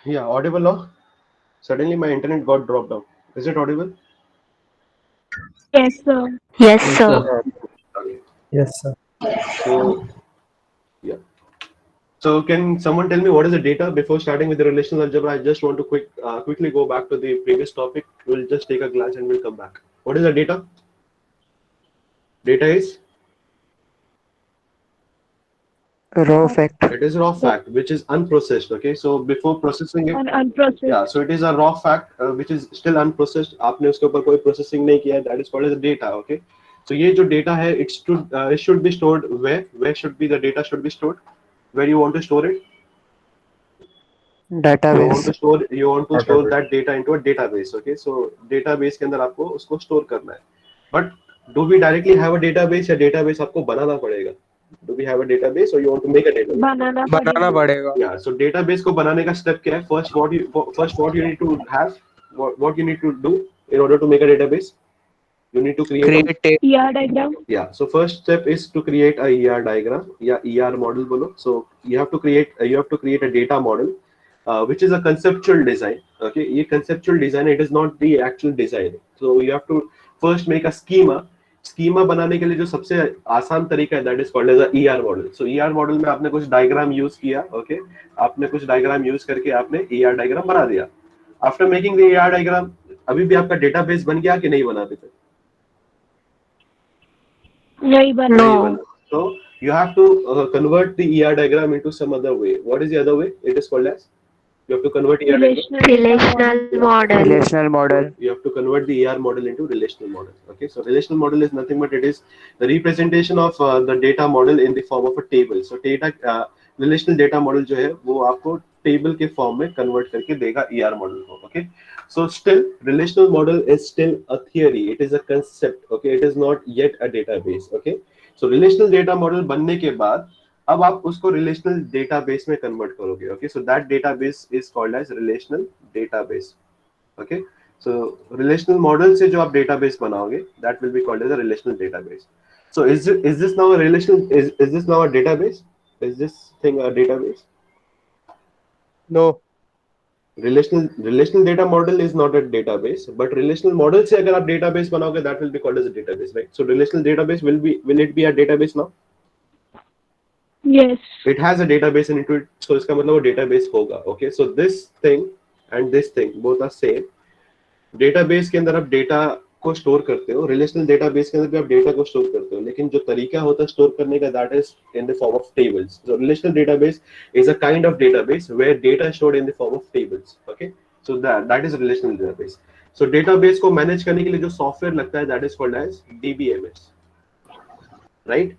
Yeah, audible now? Suddenly my internet got dropped down. Is it audible? Yes, sir. Yes, Yes, sir. sir. Okay. Yes, sir. So yeah. So can someone tell me what is the data before starting with the relational algebra? I just want to quickly go back to the previous topic. We'll just take a glance and we'll come back. What is the data? Data is Raw fact. it is raw The fact which is unprocessed. Okay, so before processing it, yeah, unprocessed. so it is a raw fact which is still unprocessed. आपने उसके ऊपर कोई processing नहीं किया है. That is called as data. Okay, so ये जो data है, it should be stored where? Where should be the data should be stored? Where you want to store it? Database. You want to store that data into a database. Okay, so database के अंदर आपको उसको store करना है. But do we directly have a database या database आपको बनाना पड़ेगा? Do we have a database or you want to make a database? बनाना बनाना पड़ेगा. पड़ेगा. Yeah, so database को बनाने का step क्या है? First what you need to have, what you need to do in order to make a database? You need to create a Create a ER diagram. yeah. So first step is to create a ER diagram या ER model बोलो. So you have to create a data model, which is a conceptual design. Okay, ये conceptual design, it is not the actual design. So you have to first make a schema. Schema बनाने के लिए जो सबसे आसान तरीका है, that is called as a ER model. So ER model में आपने कुछ डायग्राम यूज किया. ओके, आपने कुछ डायग्राम यूज करके आपने ईआर डायग्राम बना दिया. After making the ER diagram, अभी भी आपका डेटाबेस बन गया कि नहीं बना अभी तक? नहीं बना. नहीं No. बना. So you have to convert the ER diagram into some other way. What is the other way? It is called as, you have to convert ER diagram. Relational data model. Relational model. relational model. You have to convert the ER model into relational model. Okay, so relational model is nothing but it is the representation of the data model in the form of a table. So data relational data model जो है वो आपको table के form में convert करके देगा ER model को. Okay, so still relational model is still a theory. It is a concept. Okay, it is not yet a database. Okay, so relational data model बनने के बाद अब आप उसको रिलेशनल डेटाबेस में कन्वर्ट करोगे. Okay, so that database is called as relational database. Okay, so relational model से जो आप database बनाओगे, that will be called as a relational database. So is this now a is this now a database? Is this thing a database? No. Relational data model is not a database, but relational model से अगर आप database बनाओगे, that will be called as a database, right? So relational database will it be a database now? Yes. It has a database into it, so इसका मतलब वो database होगा. Okay, so this thing and this thing both are same. Database के अंदर आप data को store करते हो, रिलेशनल डेटाबेस के अंदर भी आप डेटा को स्टोर करते हो, लेकिन जो तरीका होता है स्टोर करने का, that is in the form of tables. So relational database is a kind of database where data is stored in the form of tables. Okay, so that is relational database. So database को manage करने के लिए जो software लगता है, that is called as DBMS, right?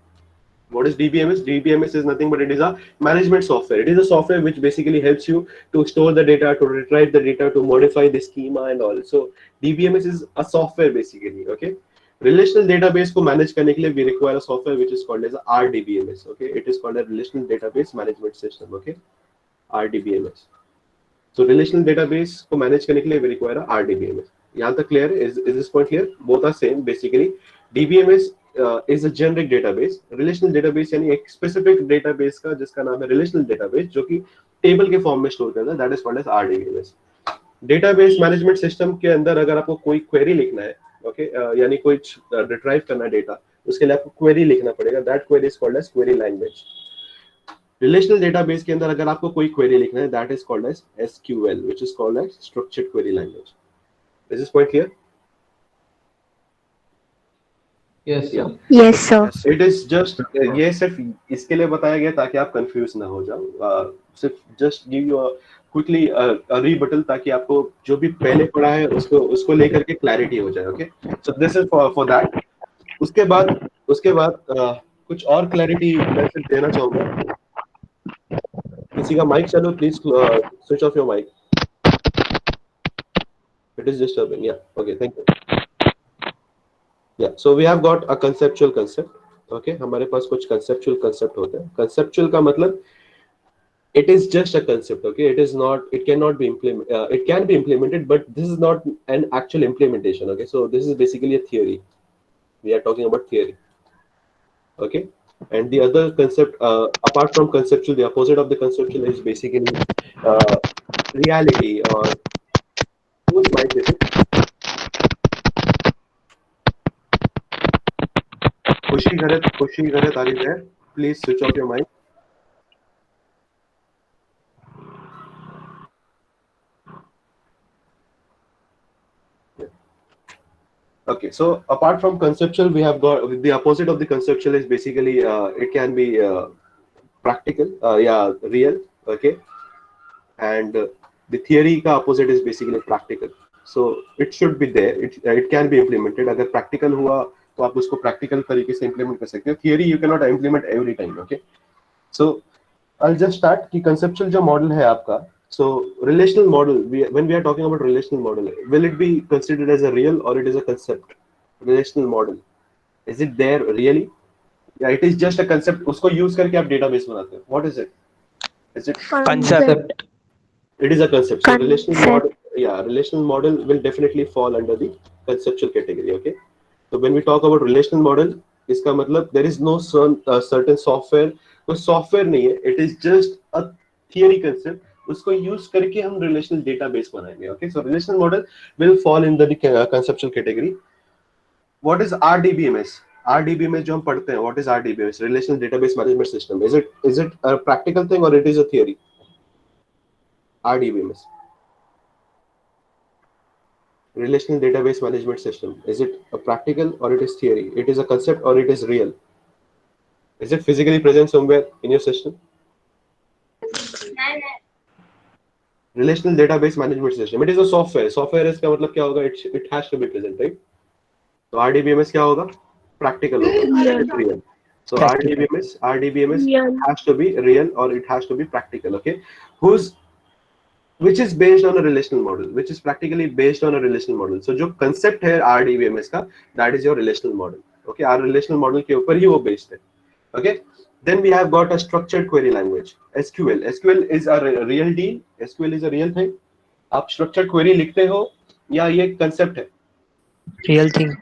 What is DBMS? DBMS is nothing but it is a management software. It is a software which basically helps you to store the data, to retrieve the data, to modify the schema and all. So DBMS is a software basically. Okay. Relational database को manage करने के लिए we require a software which is called as RDBMS. Okay. It is called a relational database management system. Okay. RDBMS. So relational database को manage करने के लिए we require a RDBMS. यहाँ तक clear है? Is this point clear? Both are same basically. DBMS is a generic database. Relational database यानी एक specific database का जिसका नाम है relational database, जो कि टेबल के फॉर्म में स्टोर करता है, that is called as RDBMS. Database management system के अंदर अगर आपको कोई क्वेरी लिखना है, ओके, यानी कोई रिट्राइव करना है डेटा, उसके लिए आपको क्वेरी लिखना पड़ेगा. That query is called as query language. Relational database के अंदर अगर आपको कोई क्वेरी लिखना है, that is called as SQL, which is called as structured query language. Is this point clear? Yes, sir. Yes, sir. It is just, ये सिर्फ इसके लिए बताया गया ताकि आप कंफ्यूज ना हो जाओ. सिर्फ जस्ट गिव यू क्विकली रीबटल, ताकि आपको जो भी पहले पढ़ा है उसको लेकर के क्लैरिटी हो जाए. Okay, so this is for that. उसके बाद कुछ और क्लैरिटी मैं सिर्फ देना चाहूंगा. किसी का माइक चालू, please switch off your mic. It is disturbing. Yeah okay, thank you. Yeah, so we have got a conceptual concept. Okay, हमारे पास कुछ conceptual concept होते हैं. Conceptual का मतलब it is just a concept. Okay, it is not, it cannot be implemented. It can be implemented, but this is not an actual implementation. Okay, so this is basically a theory. We are talking about theory. Okay, and the other concept, apart from conceptual, the opposite of the conceptual is basically reality or whose mic is it? Khushi Gharat, are you there? Please switch off your mic. Okay, so apart from conceptual, we have got the opposite of the conceptual is basically it can be practical, yeah, real, okay, and the theory ka opposite is basically practical. So it should be there. It can be implemented. अगर practical हुआ तो आप उसको practical तरीके से implement कर सकते हो. Theory you cannot implement every time, okay? So I'll just start कि conceptual जो model है आपका. So relational model, when we are talking about relational model, will it be considered as a real or it is a concept? Relational model, is it there really? Yeah, it is just a concept. उसको use करके आप database बनाते हो. What is it? Is it? Concept. It is a concept. So relational Concept. model, yeah, relational model will definitely fall under the conceptual category. Okay. So when we talk about relational model, इसका मतलब there is no certain software. कोई software नहीं है. It is just a theory concept. उसको use करके हम relational database बनाएंगे. Okay. So relational model will fall in the conceptual category. What is RDBMS? RDBMS जो हम पढ़ते हैं. What is RDBMS? Relational Database Management System. Is it a practical thing or it is a theory? RDBMS. Relational Database Management System. Is it a practical or it is theory? It is a concept or it is real? Is it physically present somewhere in your system? Relational Database Management System. It is a software. Software इसका मतलब क्या होगा? It has to be present, right? तो RDBMS क्या होगा? Practical होगा. Yeah. It's real. So Practical. RDBMS Yeah. has to be real or it has to be practical. Okay. Which is based on a relational model, which is practically based on a relational model. So जो concept है RDBMS का, that is your relational model. Okay, our relational model के ऊपर ही वो based है. Okay, then we have got a structured query language, SQL. SQL is a real deal. SQL is a real thing. आप structured query लिखते हो या ये concept है? Real thing.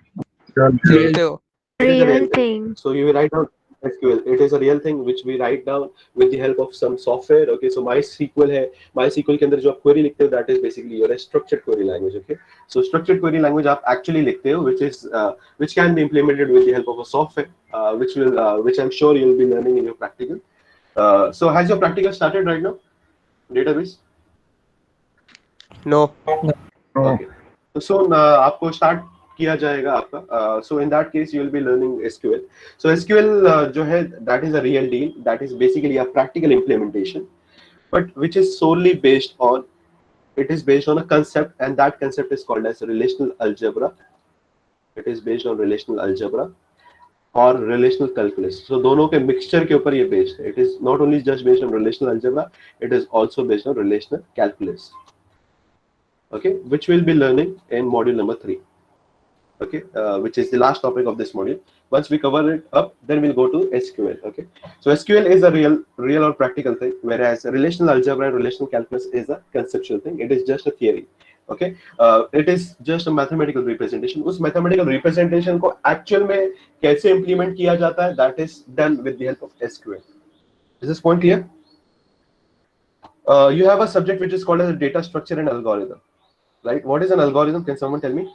It is a Real real thing. thing. So you will write down SQL. It is a real thing which we write down with the help of some software. Okay, so MySQL है. MySQL के अंदर जो आप query लिखते हो, that is basically your structured query language. Okay, so structured query language आप actually लिखते हो, which can be implemented with the help of a software, which I'm sure you'll be learning in your practical. So has your practical started right now? Database. No. Okay. So आपको start किया जाएगा आपका. So in that case you will be learning SQL. So SQL जो है, that is a real deal. That is basically a practical implementation, but which is solely based on, it is based on a concept, and that concept is called as relational algebra. It is based on relational algebra or relational calculus. So दोनों के mixture के ऊपर ये based है. It is not only just based on relational algebra, it is also based on relational calculus. Okay, which we'll be learning in module number 3. Okay, which is the last topic of this module. Once we cover it up, then we'll go to SQL. Okay, so SQL is a real or practical thing, whereas relational algebra and relational calculus is a conceptual thing. It is just a theory. Okay, it is just a mathematical representation. उस mathematical representation को actual में कैसे implement किया जाता है, that is done with the help of SQL. Is this point clear? You have a subject which is called as a data structure and algorithm, right? What is an algorithm? Can someone tell me?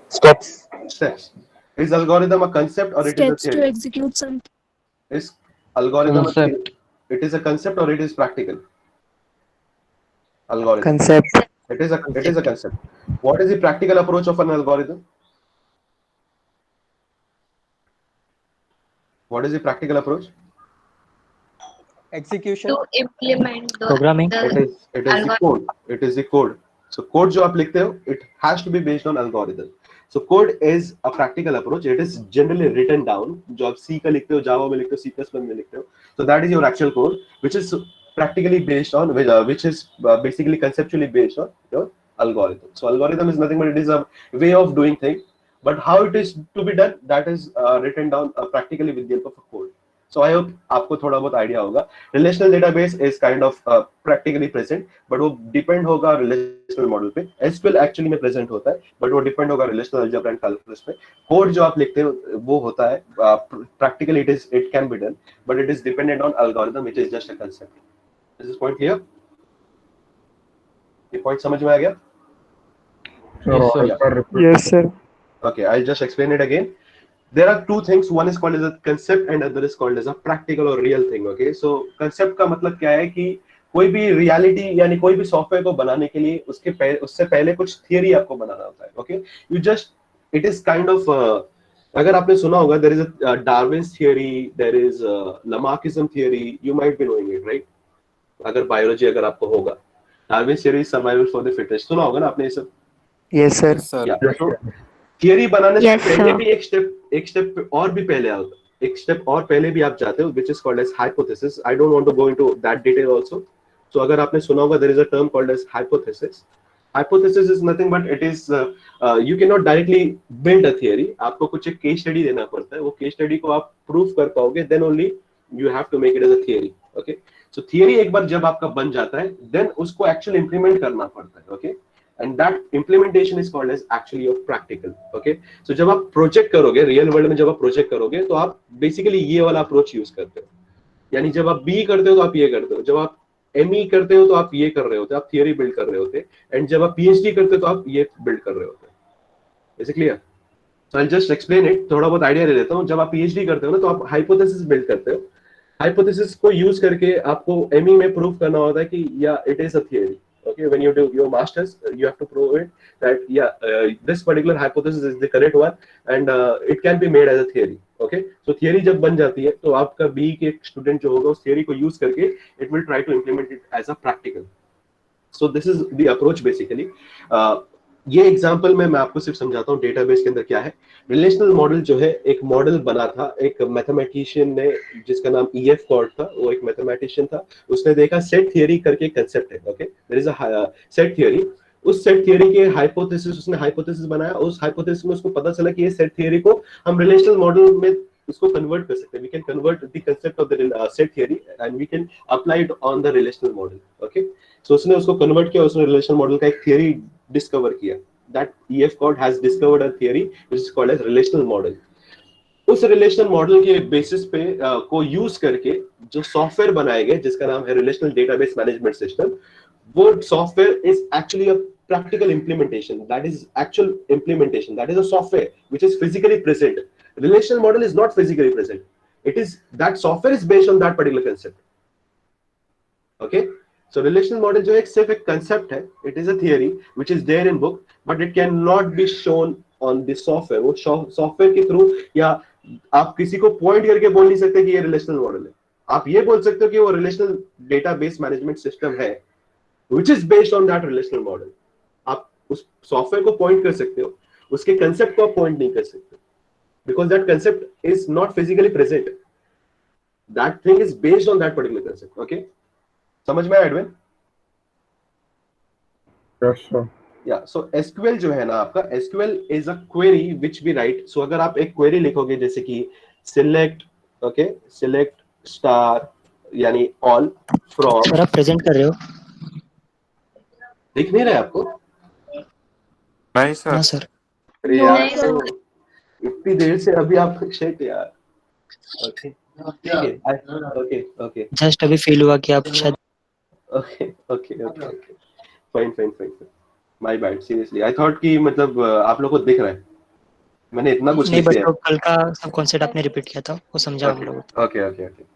Steps. Is algorithm a concept or it is a Steps to theory? execute something. Is algorithm a theory? Concept. It is a concept or it is practical? Algorithm. Concept. It is a concept. What is the practical approach of an algorithm? What is the practical approach? Execution. To implement the Programming. It is the code. It is the code. So code जो आप लिखते हो, it has to be based on algorithm. So code is a practical approach. It is generally written down. जो आप C का लिखते हो, Java में लिखते हो, C++ में लिखते हो. So that is your actual code, which is practically based on, which is basically conceptually based on your algorithm. So algorithm is nothing but it is a way of doing things. But how it is to be done, that is written down practically with the help of a code. Okay, so let's say you have a subject which is called as a data structure and algorithm. So what is the practical approach of an algorithm? It is a concept or it is a theory? It is a concept or it is practical? So I hope आपको थोड़ा बहुत idea होगा. Relational database is kind of practically present, but वो depend होगा relational model पे. SQL actually में present होता है, but वो depend होगा relational algebra and calculus पे. Code जो आप लिखते हो वो होता है practically it can be done, but it is dependent on algorithm which is just a concept. Is this point clear? ये point समझ में आ गया? Yes, sir. Yes, sir. Okay, I'll just explain it again. There are two things. One is called as a concept and other is called as a practical or real thing. Okay, so concept का मतलब क्या है कि कोई भी reality यानी कोई भी सॉफ्टवेयर को बनाने के लिए उससे पहले कुछ थियरी आपको बनाना होता है. Okay, you just it is kind of अगर आपने सुना होगा there is a Darwin's theory, there is Lamarckism theory. You might be knowing it, right? अगर biology अगर आपको होगा Darwin's theory is survival for the fittest. सुना होगा ना आपने ये सब? Yes, sir. Yeah, so theory बनाने Yes, से पहले sir. भी एक स्टेप और भी पहले आता है. एक स्टेप और पहले भी आप जाते हो which is called as hypothesis. I don't want to go into that detail also. So अगर आपने सुना होगा there is a term called as hypothesis. Hypothesis is nothing but it is you cannot directly build a theory. आपको कुछ एक case study देना पड़ता है. वो case study को आप prove कर पाओगे then only you have to make it as a theory. Okay. So theory एक बार जब आपका बन जाता है then उसको actually implement करना पड़ता है. Okay. And that implementation is called as actually of practical. Okay, so जब आप प्रोजेक्ट करोगे रियल वर्ल्ड में जब आप प्रोजेक्ट करोगे तो आप बेसिकली ये वाला अप्रोच यूज करते हो. यानी जब आप बी करते हो तो आप ये करते हो, जब आप एमई करते हो तो आप ये कर रहे होते, आप थियरी बिल्ड कर रहे होते, एंड जब आप पीएचडी करते हो तो आप ये बिल्ड कर रहे होते. Is it clear? So I just explain it, थोड़ा बहुत आइडिया दे देता हूँ. जब आप पीएचडी करते हो ना तो आप हाइपोथेसिस बिल्ड करते हो. हाइपोथेसिस को यूज करके आपको एमई में प्रूव करना होता है कि या it is a theory. Okay, when you do your masters, you have to prove it that this particular hypothesis is the correct one, and it can be made as a theory. Okay, so theory जब बन जाती है तो आपका B के student जो होगा उस theory को यूज करके it will try to implement it as a practical. So this is the approach basically. ये एग्जांपल में मैं आपको सिर्फ समझाता हूँ डेटाबेस के अंदर क्या है. रिलेशनल मॉडल जो है एक मॉडल बना था एक मैथमेटिशियन ने जिसका नाम ईएफ कॉर्ड था. वो एक मैथमेटिशियन था. उसने देखा सेट थियरी करके एक कंसेप्ट है. ओके, there is a set theory. उस सेट थियरी के हाइपोथेसिस उसने हाइपोथेसिस बनाया. उस हाइपोथेसिस में उसको पता चला कि ये सेट थियरी को हम रिलेशनल मॉडल में उसको कन्वर्ट कर सकते हैं. We can convert the concept of the set theory and we can apply it on the relational model. Okay, so उसने उसको कन्वर्ट किया. उसने रिलेशनल मॉडल का एक थियरी डिस्कवर किया. That EF Cord has discovered a theory which is called as relational model. उस relational model के basis पे को यूज करके जो सॉफ्टवेयर बनाए गए जिसका नाम है रिलेशनल डेटाबेस मैनेजमेंट सिस्टम, वो software is actually a practical implementation. That is actual implementation. That is a software which is physically present. Relational model is not physically present. It is that software is based on that particular concept. Okay. So relational model जो है सिर्फ एक concept है. It is a theory which is there in book, but it cannot be shown on the software. वो software के through या आप किसी को point करके बोल नहीं सकते कि ये relational model है. आप ये बोल सकते हो कि वो relational database management system है, which is based on that relational model. आप उस software को point कर सकते हो, उसके concept को आप point नहीं कर सकते, because that concept is not physically present. That thing is based on that particular concept. Okay. समझ में आया एडविन? Yes, sir. या सो एसक्यूएल जो है ना आपका, SQL is a query which we write. So अगर आप एक क्वेरी लिखोगे जैसे कि सिलेक्ट, ओके, सिलेक्ट स्टार यानी ऑल फ्रॉम. सर आप प्रेजेंट कर रहे हो? दिख नहीं रहा है आपको? नहीं सर. हाँ सर. अरे यार, तो इतनी देर से अभी आप शिट यार. ओके ठीक है. ओके ओके जस्ट अभी फील हुआ कि आप शायद. Okay okay okay okay fine fine fine. My bad, seriously I thought कि मतलब आप लोगों को दिख रहा है. मैंने इतना कुछ नहीं, लिख बट दिया. कल का सब कॉन्सेप्ट आपने रिपीट किया था, वो समझा हम लोग. Okay, okay, okay.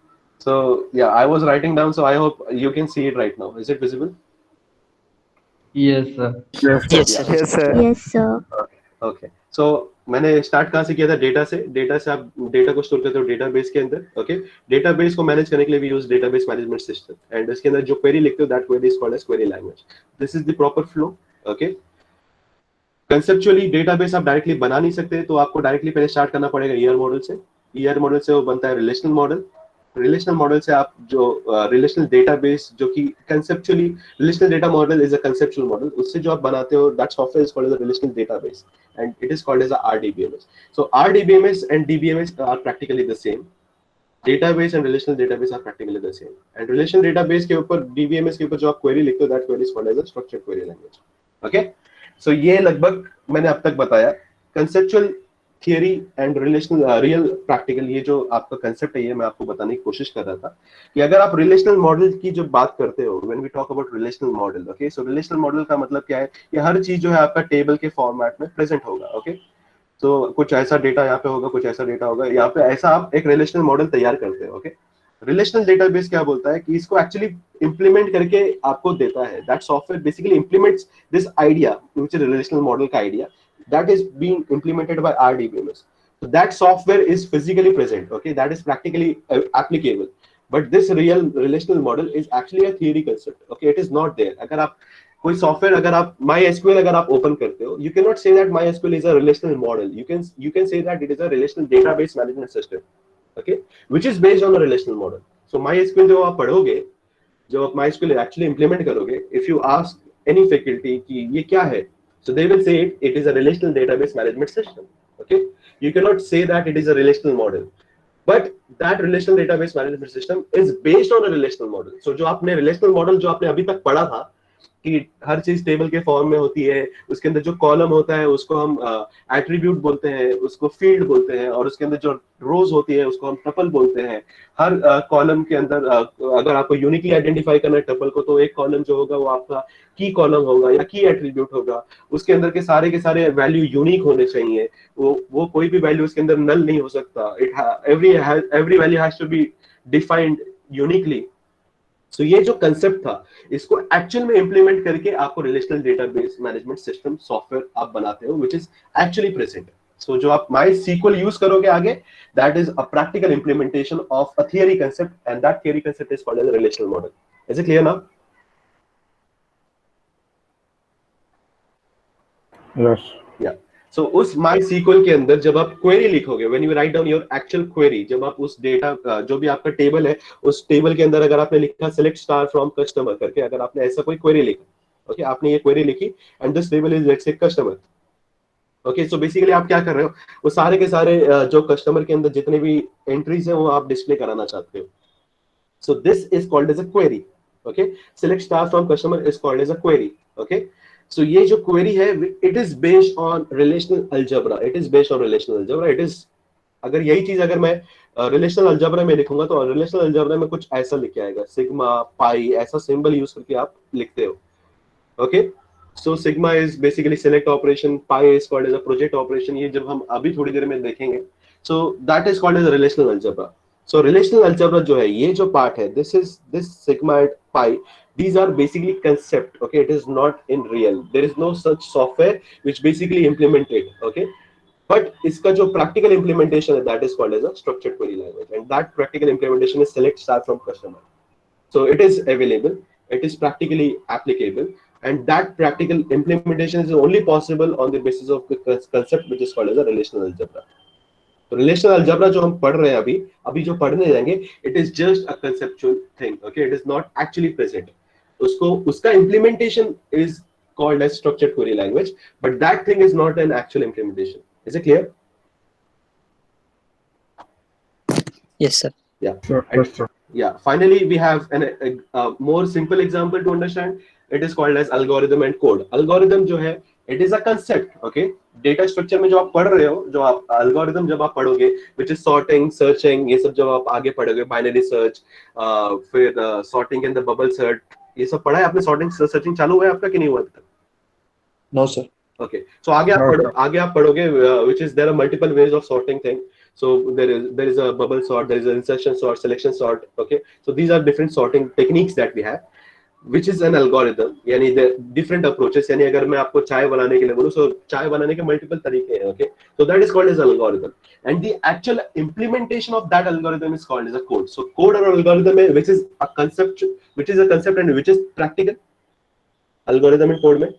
So yeah, I was writing down, so I hope you can see it right now. Is it visible? Yes, sir. Yes sir. Yes, sir. Yes, sir. Okay. So मैंने start कहाँ से किया था? Data से. Data से आप data को store करते हो डेटाबेस के अंदर. ओके, डेटाबेस को मैनेज करने के लिए we use database management system, and इसके अंदर जो क्वेरी लिखते हो that query is called as query language. This is the proper flow. Okay, conceptually database आप डायरेक्टली बना नहीं सकते, तो आपको डायरेक्टली पहले स्टार्ट करना पड़ेगा ईआर मॉडल से. ईआर मॉडल से वो बनता है रिलेशनल मॉडल. रिलेशनल मॉडल से आप जो रिलेशनल डेटाबेस जो कि conceptually relational data model is a conceptual model, उससे जो आप बनाते हो that software is called as a relational database and it is called as a RDBMS. So RDBMS and DBMS are practically the same. database and relational database are practically the same. And relational database के ऊपर DBMS के ऊपर जो आप query लिखते हो, that query is called as a structured query language. Okay? So ये लगभग मैंने अब तक बताया. Conceptual theory and relational real practical, ये जो आपका concept है, ये मैं आपको बताने की कोशिश कर रहा था कि अगर आप relational model की जो बात करते हो, when we talk about relational model, okay? So relational model का मतलब क्या है? ये हर चीज जो है आपका table के format में present होगा, okay? तो कुछ ऐसा डेटा यहाँ पे होगा, कुछ ऐसा डेटा होगा यहाँ पे, ऐसा आप एक रिलेशनल मॉडल तैयार करते हो. ओके, रिलेशनल डेटाबेस क्या बोलता है कि इसको एक्चुअली इंप्लीमेंट करके आपको देता है. That software basically implements this idea which is relational model का idea that is being implemented by RDBMS. So that software is physically present, okay, that is practically applicable, but this real relational model is actually a theory concept, okay, it is not there. अगर आप कोई software, अगर आप MySQL अगर आप open करते हो, you cannot say that MySQL is a relational model. You can say that it is a relational database management system, okay, which is based on a relational model. So MySQL जो आप पढ़ोगे, जो आप MySQL actually implement करोगे, if you ask any faculty कि ये क्या है, so they will say it is a relational database management system, okay. You cannot say that it is a relational model, but that relational database management system is based on a relational model. So जो आपने relational model जो आपने अभी तक पढ़ा था कि हर चीज टेबल के फॉर्म में होती है, उसके अंदर जो कॉलम होता है उसको हम एट्रीब्यूट बोलते हैं, उसको फील्ड बोलते हैं, और उसके अंदर जो रोज होती है उसको हम टपल बोलते हैं. हर कॉलम के अंदर अगर आपको यूनिकली आइडेंटिफाई करना है टपल को, तो एक कॉलम जो होगा वो आपका की कॉलम होगा या की एट्रीब्यूट होगा. उसके अंदर के सारे वैल्यू यूनिक होने चाहिए. वो कोई भी वैल्यू उसके अंदर नल नहीं हो सकता. Every value has to be defined uniquely. So ये जो कंसेप्ट था, इसको एक्चुअल में इंप्लीमेंट करके आपको relational database management system software आप बनाते हो, which is actually present. So जो आप MySQL यूज करोगे आगे, that is a practical implementation of a theory concept, and that theory concept is called as relational model. Is it clear now? Yes. Yeah सो उस MySQL के अंदर जब आप query लिखोगे, when you write down your actual query, जब आप उस data जो भी आपका टेबल है, उस टेबल के अंदर अगर आपने लिखा सेलेक्ट स्टार फ्रॉम कस्टमर करके, अगर आपने ऐसा कोई क्वेरी लिखा, ओके, आपने ये क्वेरी लिखी and this table is let's say customer. Okay, so basically आप क्या कर रहे हो, वो सारे के सारे जो कस्टमर के अंदर जितने भी एंट्रीज है वो आप डिस्प्ले कराना चाहते हो. So this is called as a query. Okay, select star from customer is called as a query. Okay, so ये जो query है, it is based on relational algebra. It is based on relational algebra. It is, अगर यही चीज अगर मैं relational algebra में लिखूंगा तो relational algebra में कुछ ऐसा लिख के आएगा, सिग्मा पाई ऐसा सिंबल यूज करके आप लिखते हो. Okay, so sigma is basically select operation, pi is called as a project operation. ये जब हम अभी थोड़ी देर में देखेंगे. So that is called as a relational algebra. So relational algebra जो है, ये जो part है, this sigma and pi, these are basically concept, okay, it is not in real. There is no such software which basically implement it, okay, but इसका जो practical implementation है, that is called as a structured query language, and that practical implementation is select star from customer. So it is available, it is practically applicable, and that practical implementation is only possible on the basis of the concept which is called as a relational algebra. तो relational algebra जो हम पढ़ रहे हैं अभी जो पढ़ने जाएंगे, it is just a conceptual thing, okay, it is not actually present. उसका implementation is called as structured query language, but that thing is not an actual implementation. Is it clear? Yes, sir. Yeah. Sure. And- Yes, sir. Yeah, finally we have a more simple example to understand. It is called as algorithm and code. Algorithm जो है, it is a concept, okay. Data structure में जो आप पढ़ रहे हो, जो आप algorithm जब आप पढ़ोगे, which is sorting, searching, ये सब जब आप आगे पढ़ोगे, binary search, फिर sorting in the bubble sort, ये सब पढ़ा है आपने? sorting searching चालू हुआ है आपका कि नहीं हुआ अभी तक? No, sir. Okay, so आगे आप पढ़ोगे, which is there are multiple ways of sorting thing. So there is a bubble sort, there is an insertion sort, selection sort, okay. So these are different sorting techniques that we have, which is an algorithm. यानी the different approaches. यानी अगर मैं आपको चाय बनाने के लिए बोलूं, so चाय बनाने के multiple तरीके हैं, okay. So that is called as algorithm, and the actual implementation of that algorithm is called as a code. So code और algorithm है, which is a concept and which is practical. Algorithm and code में,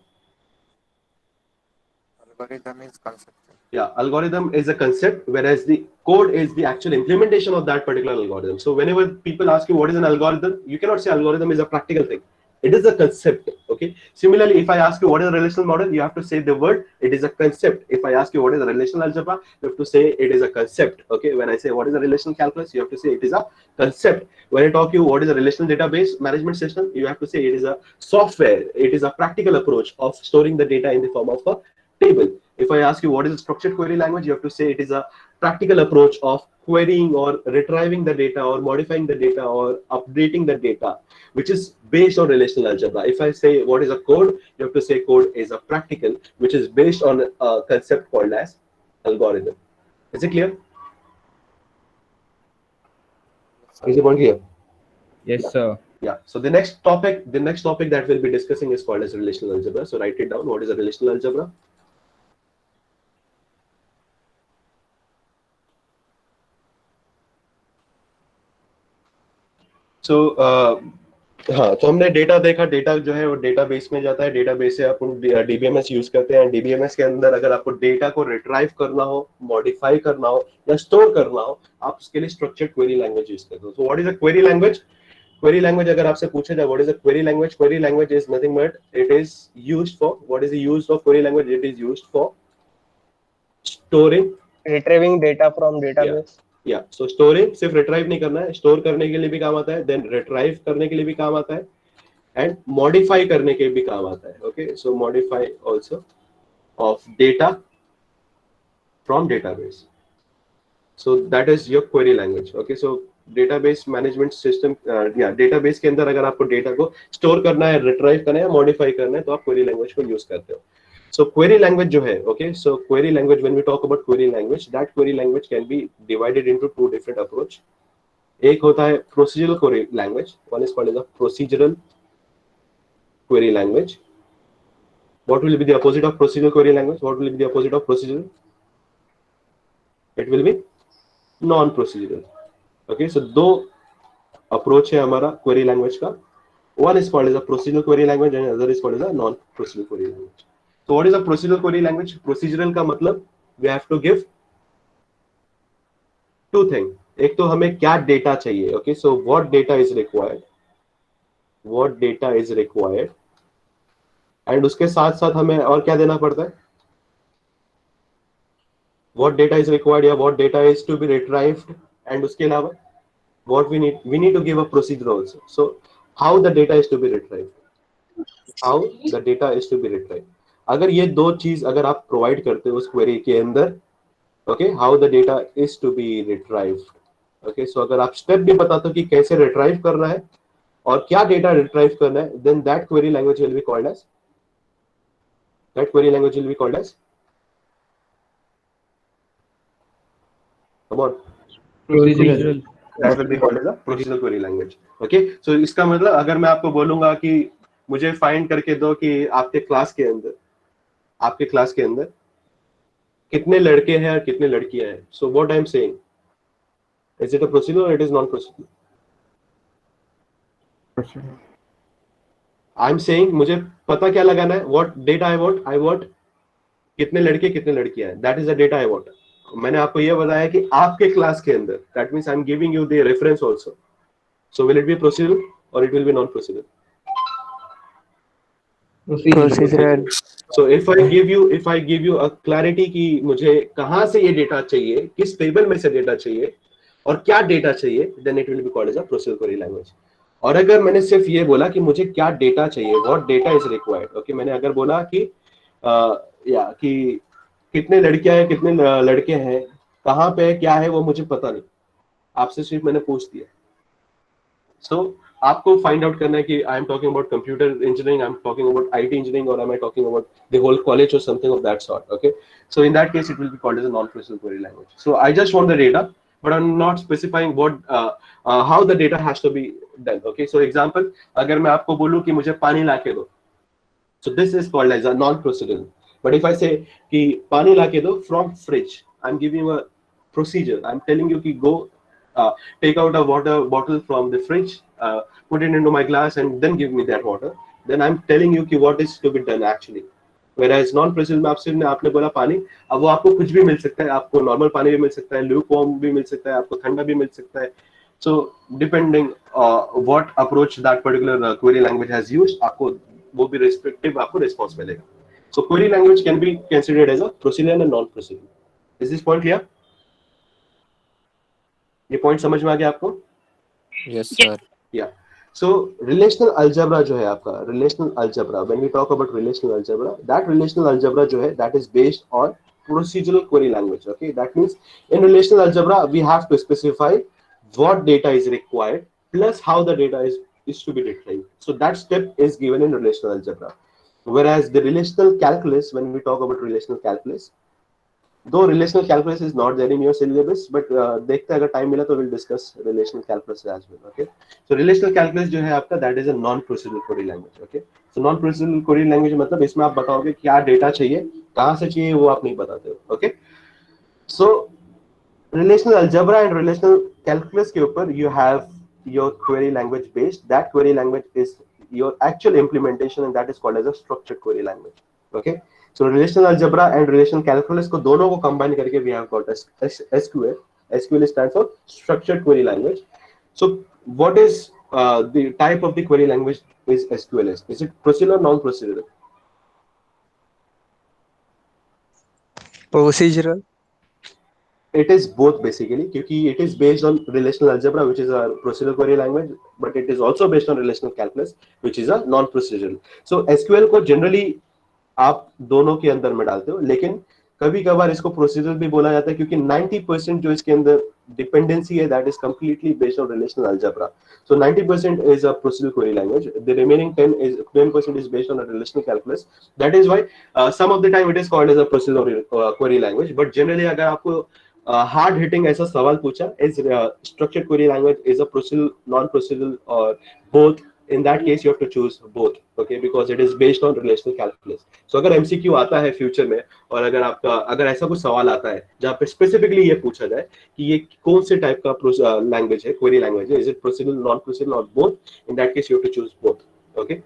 Algorithm is concept. yeah, algorithm is a concept, whereas the code is the actual implementation of that particular algorithm. So whenever people ask you what is an algorithm, you cannot say algorithm is a practical thing. It is a concept. Okay. Similarly, if I ask you what is a relational model, you have to say the word it is a concept. If I ask you what is a relational algebra, you have to say it is a concept. Okay. When I say what is a relational calculus, you have to say it is a concept. When I talk you what is a relational database management system, you have to say it is a software. It is a practical approach of storing the data in the form of a table. If I ask you what is a structured query language, you have to say it is a practical approach of querying or retrieving the data or modifying the data or updating the data, which is based on relational algebra. If I say what is a code, you have to say code is a practical, which is based on a concept called as algorithm. Is it clear? Is it one clear? Yes, sir. Yeah. So the next topic that we'll be discussing is called as relational algebra. So write it down. What is a relational algebra? So हाँ, तो हमने data देखा. Data जो है वो database में जाता है. डेटाबेस से अपन डीबीएमएस यूज करते हैं. डीबीएमएस के अंदर अगर आपको डेटा को रिट्राइव करना हो, मॉडिफाई करना हो या स्टोर करना हो, आप उसके लिए स्ट्रक्चर्ड क्वेरी लैंग्वेज यूज करते हो. तो what is a query language? Query language अगर आपसे पूछा जाए what is a query language, query language is nothing but it is used for, what is the use of query language? It is used for storing, Retrieving data from database. या सो storage सिर्फ retrieve नहीं करना है, store करने के लिए भी काम आता है, देन रिट्राइव करने के लिए भी काम आता है, एंड मॉडिफाई करने के भी काम आता है. Okay. So modify also of data from database. So that is your query language. Okay. So database management system, या डेटाबेस के अंदर अगर आपको डेटा को स्टोर करना है, रिट्राइव करना है, मॉडिफाई करना है, तो आप क्वेरी लैंग्वेज को यूज करते हो. So query language जो है, okay, so query language, when we talk about query language, that query language can be divided into two different approach. एक होता है procedural query language, one is called as a procedural query language. What will be the opposite of procedural query language? What will be the opposite of procedural? It will be non-procedural. Okay, so दो approach है हमारा query language का. One is called as a procedural query language and other is called as a non-procedural query language. So what is a procedural query language? Procedural का मतलब we have to give two things. एक तो हमें क्या data चाहिए. Okay, so what data is required? What data is required? And उसके साथ साथ हमें और क्या देना पड़ता है? What data is required या what data is to be retrieved, and उसके अलावा what we need to give a procedure also. So how the data is to be retrieved? How the data is to be retrieved? अगर ये दो चीज अगर आप provide करते हो उस क्वेरी के अंदर, okay, how the data is to be retrieved. Okay. So अगर आप स्टेप भी बताते हो कि कैसे रिट्राइव करना है और क्या डेटा रिट्राइव करना है, then that query language will be called as, come on, Procedural. that will be called as a procedural query language. Okay. So इसका मतलब अगर मैं आपको बोलूंगा कि मुझे फाइंड करके दो कि आपके क्लास के अंदर कितने लड़के हैं और कितने लड़कियां हैं, so what I am saying, is it a procedure or it is non procedure? I am saying मुझे पता क्या लगाना है, व्हाट डेटा आई वांट कितने लड़के कितने लड़कियां हैं, that is the data I want. मैंने आपको ये बताया कि आपके क्लास के अंदर, that means I am giving you the reference also. So will it be procedure or it will be non procedure? Procedural. So if I give you a clarity कि मुझे कहाँ से ये डेटा चाहिए, किस टेबल में से डेटा चाहिए और क्या डेटा चाहिए, then it will be called as a procedural query language. और अगर मैंने सिर्फ ये बोला कि मुझे क्या डेटा चाहिए, what data is required, okay, मैंने अगर बोला कि कि कितने लड़कियां हैं कितने लड़के हैं, कहाँ पे क्या है वो मुझे पता नहीं, आपसे सिर्फ मैंने पूछ दिया. So आपको फाइंड आउट करना है कि I am talking about computer engineering, I am talking about IT engineering, or I am talking about the whole college or something of that sort. Okay. So in that case it will be called as a non procedural query language. So I just want the data but I am not specifying what how the data has to be done. Okay. So example, अगर मैं आपको बोलूं कि मुझे पानी लाके दो, so this is called as a non procedural. But if I say कि पानी लाके दो from fridge, I am giving a procedure. I'm telling you कि go take out a water bottle from the fridge, put it into my glass and then give me that water. Then I'm telling you कि what is to be done actually. Whereas non-procedural में आपने बोला पानी, अब वो आपको कुछ भी मिल सकता है, आपको नॉर्मल पानी भी मिल सकता है, ल्यूकवार्म भी मिल सकता है, आपको ठंडा भी मिल सकता है, So depending what approach that particular query language has used, आपको वो भी respective आपको response मिलेगा. So query language can be considered as a procedural and non-procedural. Is this point clear? ये point समझ में आ गया आपको? Yes, sir. Yeah. So relational algebra जो है आपका relational algebra, when we talk about relational algebra, that relational algebra जो है that is based on procedural query language. Okay, that means in relational algebra we have to specify what data is required plus how the data is to be retrieved. So that step is given in relational algebra. Whereas the relational calculus, when we talk about relational calculus, though relational calculus is not there in your syllabus, but देखते हैं अगर time मिला तो we'll discuss relational calculus as well. Okay, so relational calculus जो है आपका that is a non-procedural query language. Okay, so non-procedural query language मतलब इसमें आप बताओगे क्या data चाहिए, कहाँ से चाहिए वो आप नहीं बताते हो. Okay, so relational algebra and relational calculus के ऊपर you have your query language based. That query language is your actual implementation and that is called as a structured query language. Okay, so relational algebra and relational calculus को दोनों को combine करके we have got SQL. SQL stands for structured query language. So what is the type of the query language is SQL? Is it procedural or non-procedural? Procedural. It is both basically, क्योंकि it is based on relational algebra, which is a procedural query language, but it is also based on relational calculus, which is a non-procedural. So SQL को generally आप दोनों के अंदर में डालते हो, लेकिन कभी कभार इसको प्रोसीजरल भी बोला जाता है क्योंकि 90% जो इसके अंदर डिपेंडेंसी है that is completely based on relational algebra. So 90% is a procedural query language. The remaining 10% is based on a relational calculus. That is why some of the time it is called as a procedural query language. But generally अगर आपको hard hitting ऐसा सवाल पूछा, is structured query language is a procedural, non-procedural or both? In that case you have to choose both. Okay, because it is based on relational calculus. So अगर MCQ आता है future में और अगर ऐसा कुछ सवाल आता है जहाँ पे स्पेसिफिकली ये पूछा जाए कि ये कौन से टाइप का लैंग्वेज है, क्वेरी लैंग्वेज है, is it procedural, non procedural or both, in that case you have to choose both. Okay,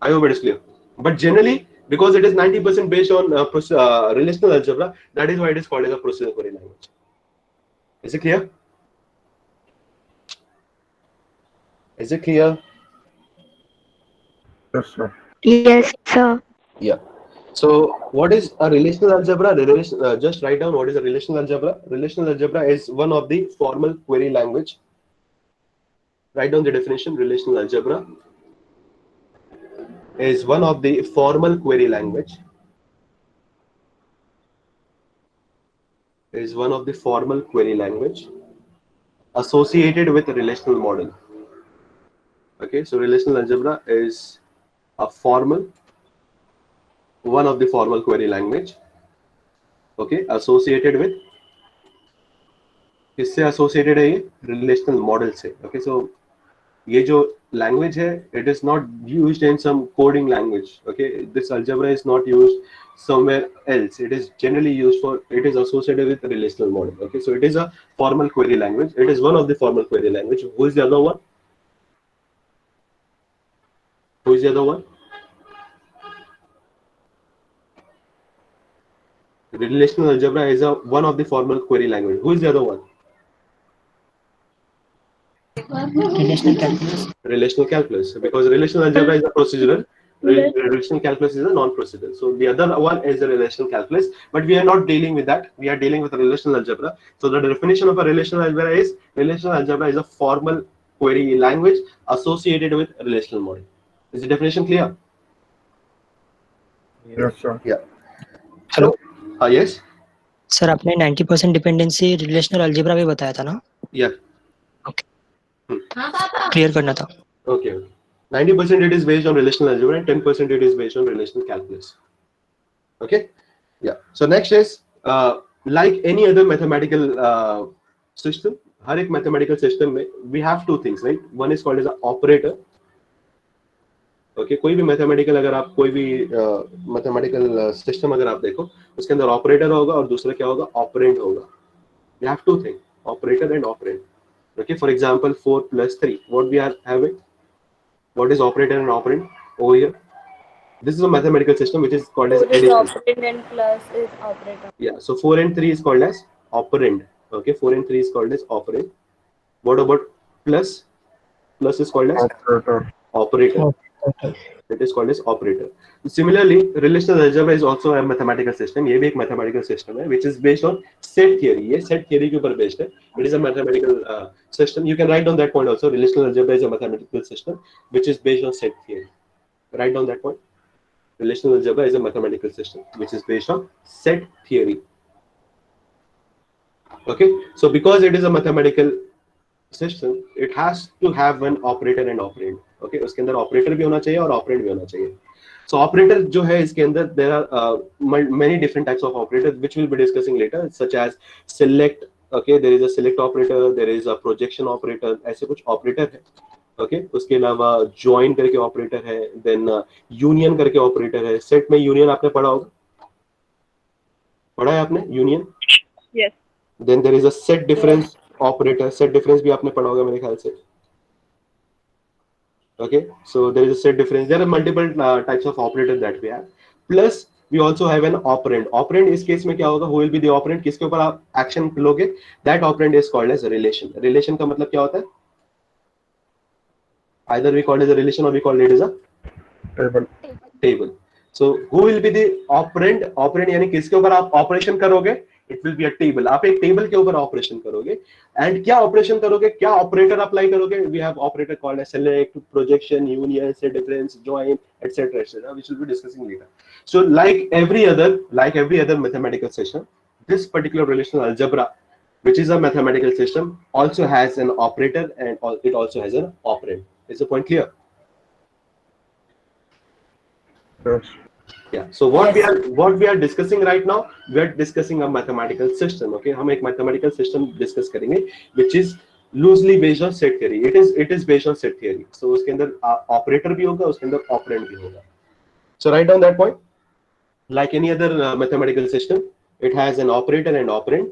I hope it is clear. But generally because it is 90% based on relational algebra, that is why it is called as a procedural query language. Is it clear? Is it clear? Yes, sir. Yes, sir. Yeah. So what is a relational algebra? Just write down what is a relational algebra. Relational algebra is one of the formal query language. Write down the definition. Relational algebra is one of the formal query language. Is one of the formal query language associated with a relational model. Okay, so relational algebra is a one of the formal query language. Okay, associated with, किससे associated है ये? Relational model से. Okay, so ये जो language है, it is not used in some coding language. Okay, this algebra is not used somewhere else. It is generally used for, it is associated with a relational model. Okay, so it is a formal query language. It is one of the formal query language. Who is the other one? Who is the other one? Relational algebra is one of the formal query language. Who is the other one? Relational calculus. Relational calculus, because relational algebra is a procedural, relational calculus is a non-procedural. So the other one is the relational calculus, but we are not dealing with that. We are dealing with a relational algebra. So the definition of a relational algebra is, relational algebra is a formal query language associated with a relational model. Is the definition clear? Yes, sir. Yeah. Hello. Yes. Sir आपने 90% dependency relational algebra में बताया था ना? Yeah. Clear करना था. Okay. 90% it is based on relational algebra and 10% it is based on relational calculus. Okay. Yeah. So next is like any other mathematical system. हर एक mathematical system में we have two things, right? One is called as an operator. Okay, कोई भी mathematical, अगर आप कोई भी mathematical system अगर आप देखो, उसके अंदर operator होगा और दूसरा क्या होगा? Operand होगा. We have two things, operator and operand. Okay, for example, 4 plus 3. What we are having? What is operator and operand over here? This is a mathematical system which is called as addition. Operand and plus is operator. Yeah, so 4 and 3 is called as operand. Okay, 4 and 3 is called as operand. What about plus? Plus is called as operator. It is called as operator. Similarly, relational algebra is also a mathematical system. ये भी एक mathematical system है, which is based on set theory. ये set theory के ऊपर based है. It is a mathematical system. You can write down that point also. Relational algebra is a mathematical system which is based on set theory. Write down that point. Relational algebra is a mathematical system which is based on set theory. Okay, so because it is a mathematical system, it has to have one operator and operand. Okay, उसके अंदर operator भी होना चाहिए और operand भी होना चाहिए. So operator जो है इसके अंदर there are many different types of operators which we'll be discussing later, such as select. Okay, there is a select operator, there is a projection operator, ऐसे कुछ operator है. Okay, उसके अलावा join करके operator है, then union करके operator है. Set में union आपने पढ़ा होगा, पढ़ा है आपने union? Yes. Then there is a set difference operator. Set difference भी आपने पढ़ा होगा मेरे ख्याल से. Okay, so there is a set difference. There are multiple types of operators that we have. Plus we also have an operand. Operand इस case में क्या होगा? Who will be the operand? किसके ऊपर आप action लोगे? That operand is called as a relation. Relation का मतलब क्या होता है? Either we call it as a relation or we call it as a table. So who will be the operand? Operand यानी किसके ऊपर आप operation करोगे? It will be a table. आप एक टेबल के ऊपर ऑपरेशन करोगे. एंड क्या ऑपरेशन करोगे? क्या ऑपरेटर अप्लाई करोगे? We have operator called as select, projection, union, set difference, join, etc., etc., which we'll be discussing later. So like every other mathematical system, this particular relational algebra, which is a mathematical system, also has an operator and it also has an operand. Is the point clear? Yes. Yeah. So what we are discussing right now, we are discussing a mathematical system. Okay, हम एक mathematical system discuss करेंगे, which is loosely based on set theory. It is based on set theory. So उसके अंदर operator भी होगा, उसके अंदर operand भी होगा. So write down that point. Like any other mathematical system, it has an operator and operand.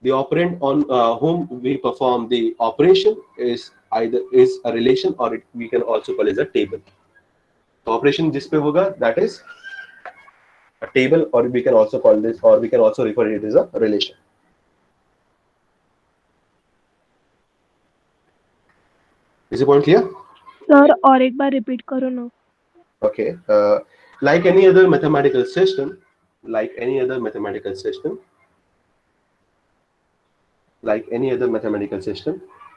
The operand on whom we perform the operation is a relation, or we can also call it a table. So operation जिस पे होगा, that is a table, or we can also call this, or we can also refer it as a relation. Is the point clear? Sir और एक बार repeat करो ना. Okay. Like any other mathematical system, like any other mathematical system,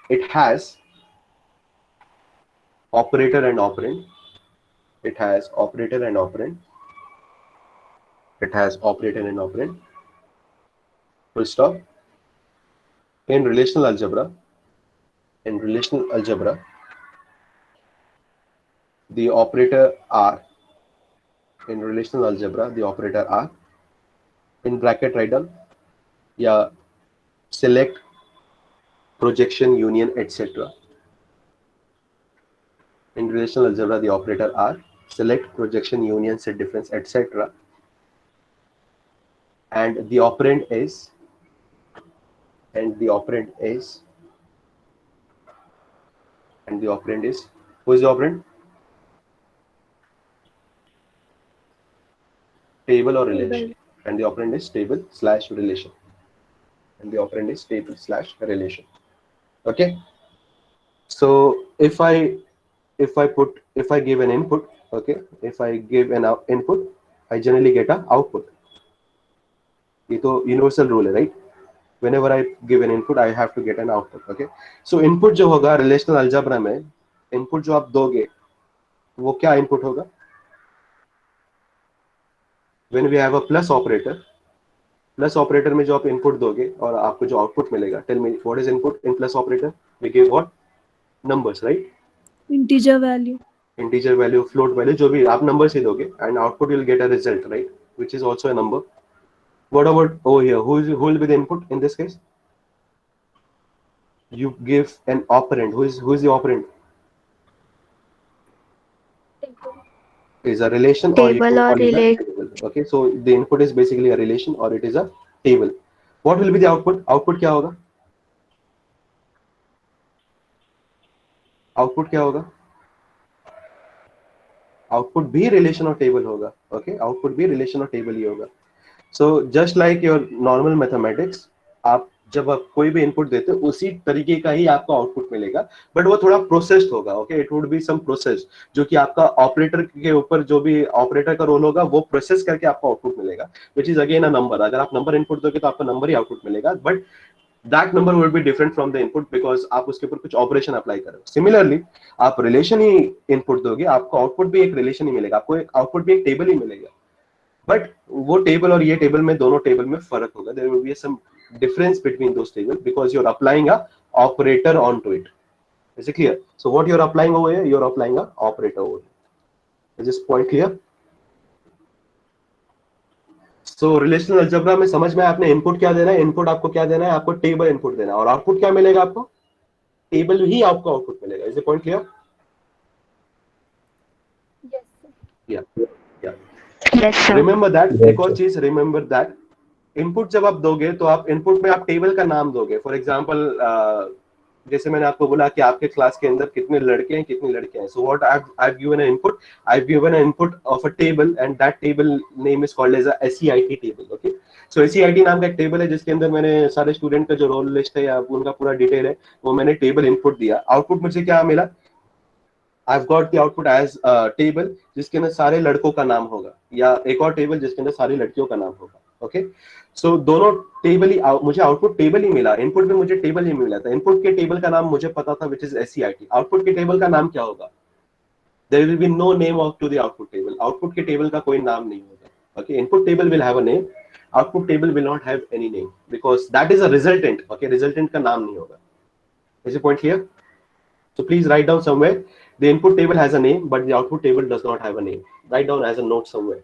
it has operator and operand. It has operator and operand. It has operator and operand. Full stop. In relational algebra, the operator R. In relational algebra, the operator R. In bracket write down. Yeah. Select, projection, union, etc. In relational algebra, the operator R. Select, projection, union, set difference, etc. And the operand is, who is the operand? Table or relation. And the operand is table / relation. Okay. So if I give an input, okay, if I give an input, I generally get an output. ये तो universal rule है, right? Whenever I give an input, I have to get an output. Okay. So input जो होगा relational algebra में, input जो आप दोगे, वो क्या input होगा? When we have a plus operator में जो आप input दोगे और आपको जो output मिलेगा, tell me what is input in plus operator? We give what? Numbers, right? Integer value, float value, जो भी आप numbers ही दोगे, and output will get a result, right? Which is also a number. What about over here? Who will be the input in this case? You give an operand. Who is the operand? Is a relation Table or relate. Okay, so the input is basically a relation or it is a table. What will be the output? Output क्या होगा? Output भी relation और table होगा. Okay, output भी relation और table ही होगा. So just like your normal mathematics, आप जब आप कोई भी इनपुट देते हो उसी तरीके का ही आपको आउटपुट मिलेगा, बट वो थोड़ा प्रोसेस्ड होगा। Okay, it would be some process जो कि आपका ऑपरेटर के ऊपर, जो भी ऑपरेटर का रोल होगा वो प्रोसेस करके आपको आउटपुट मिलेगा, which is again a number. अगर आप नंबर इनपुट दोगे तो आपको नंबर ही आउटपुट मिलेगा, but that number would be different from the input because आप उसके ऊपर कुछ ऑपरेशन अप्लाई करो। सिमिलरली आप रिलेशन ही इनपुट दोगे, आपको आउटपुट भी एक रिलेशन ही मिलेगा, आपको एक आउटपुट भी एक टेबल ही मिलेगा, बट वो टेबल और ये टेबल में, दोनों टेबल में फर्क होगा। There will be some difference between those tables because you're applying a operator onto it. Is it clear? So what you're applying over here, you're applying a operator over here. Is this point clear? So relational algebra में समझ में आपने input क्या देना है, input आपको क्या देना है, आपको टेबल इनपुट देना है, और आउटपुट क्या मिलेगा आपको, टेबल ही आपको आउटपुट मिलेगा। Is the point clear? Yes sir. Remember that, एक और चीज रिमेंबर दैट, इनपुट जब आप दोगे तो आप इनपुट में आप टेबल का नाम दोगे। फॉर एग्जांपल जैसे मैंने आपको बोला कि आपके क्लास के अंदर कितने लड़के हैं कितनी लड़कियां हैं, so what I have given a input, I have given a input of a table and that table name is called as a SEIT table. Okay, so SEIT नाम का एक टेबल है जिसके अंदर मैंने सारे स्टूडेंट का जो रोल लिस्ट है या उनका पूरा डिटेल है वो मैंने टेबल इनपुट दिया। आउटपुट मुझे क्या मिला, I've got the output as a table जिसके अंदर सारे लड़कों का नाम होगा, या एक और टेबल जिसके अंदर सारी लड़कियों का नाम होगा। ओके, सो दोनों टेबल ही, मुझे आउटपुट टेबल ही मिला, इनपुट में मुझे टेबल ही मिला था। इनपुट के टेबल का नाम मुझे पता था विच इज SEIT। आउटपुट के टेबल का नाम क्या होगा, there will be no name of to the output table. Output के टेबल का कोई नाम नहीं होगा। Okay, input table will have a name, output table will not have any name because that is a resultant. Okay, resultant का नाम नहीं होगा। Is the point clear? So please write down somewhere, the input table has a name but the output table does not have a name. Write down as a note somewhere.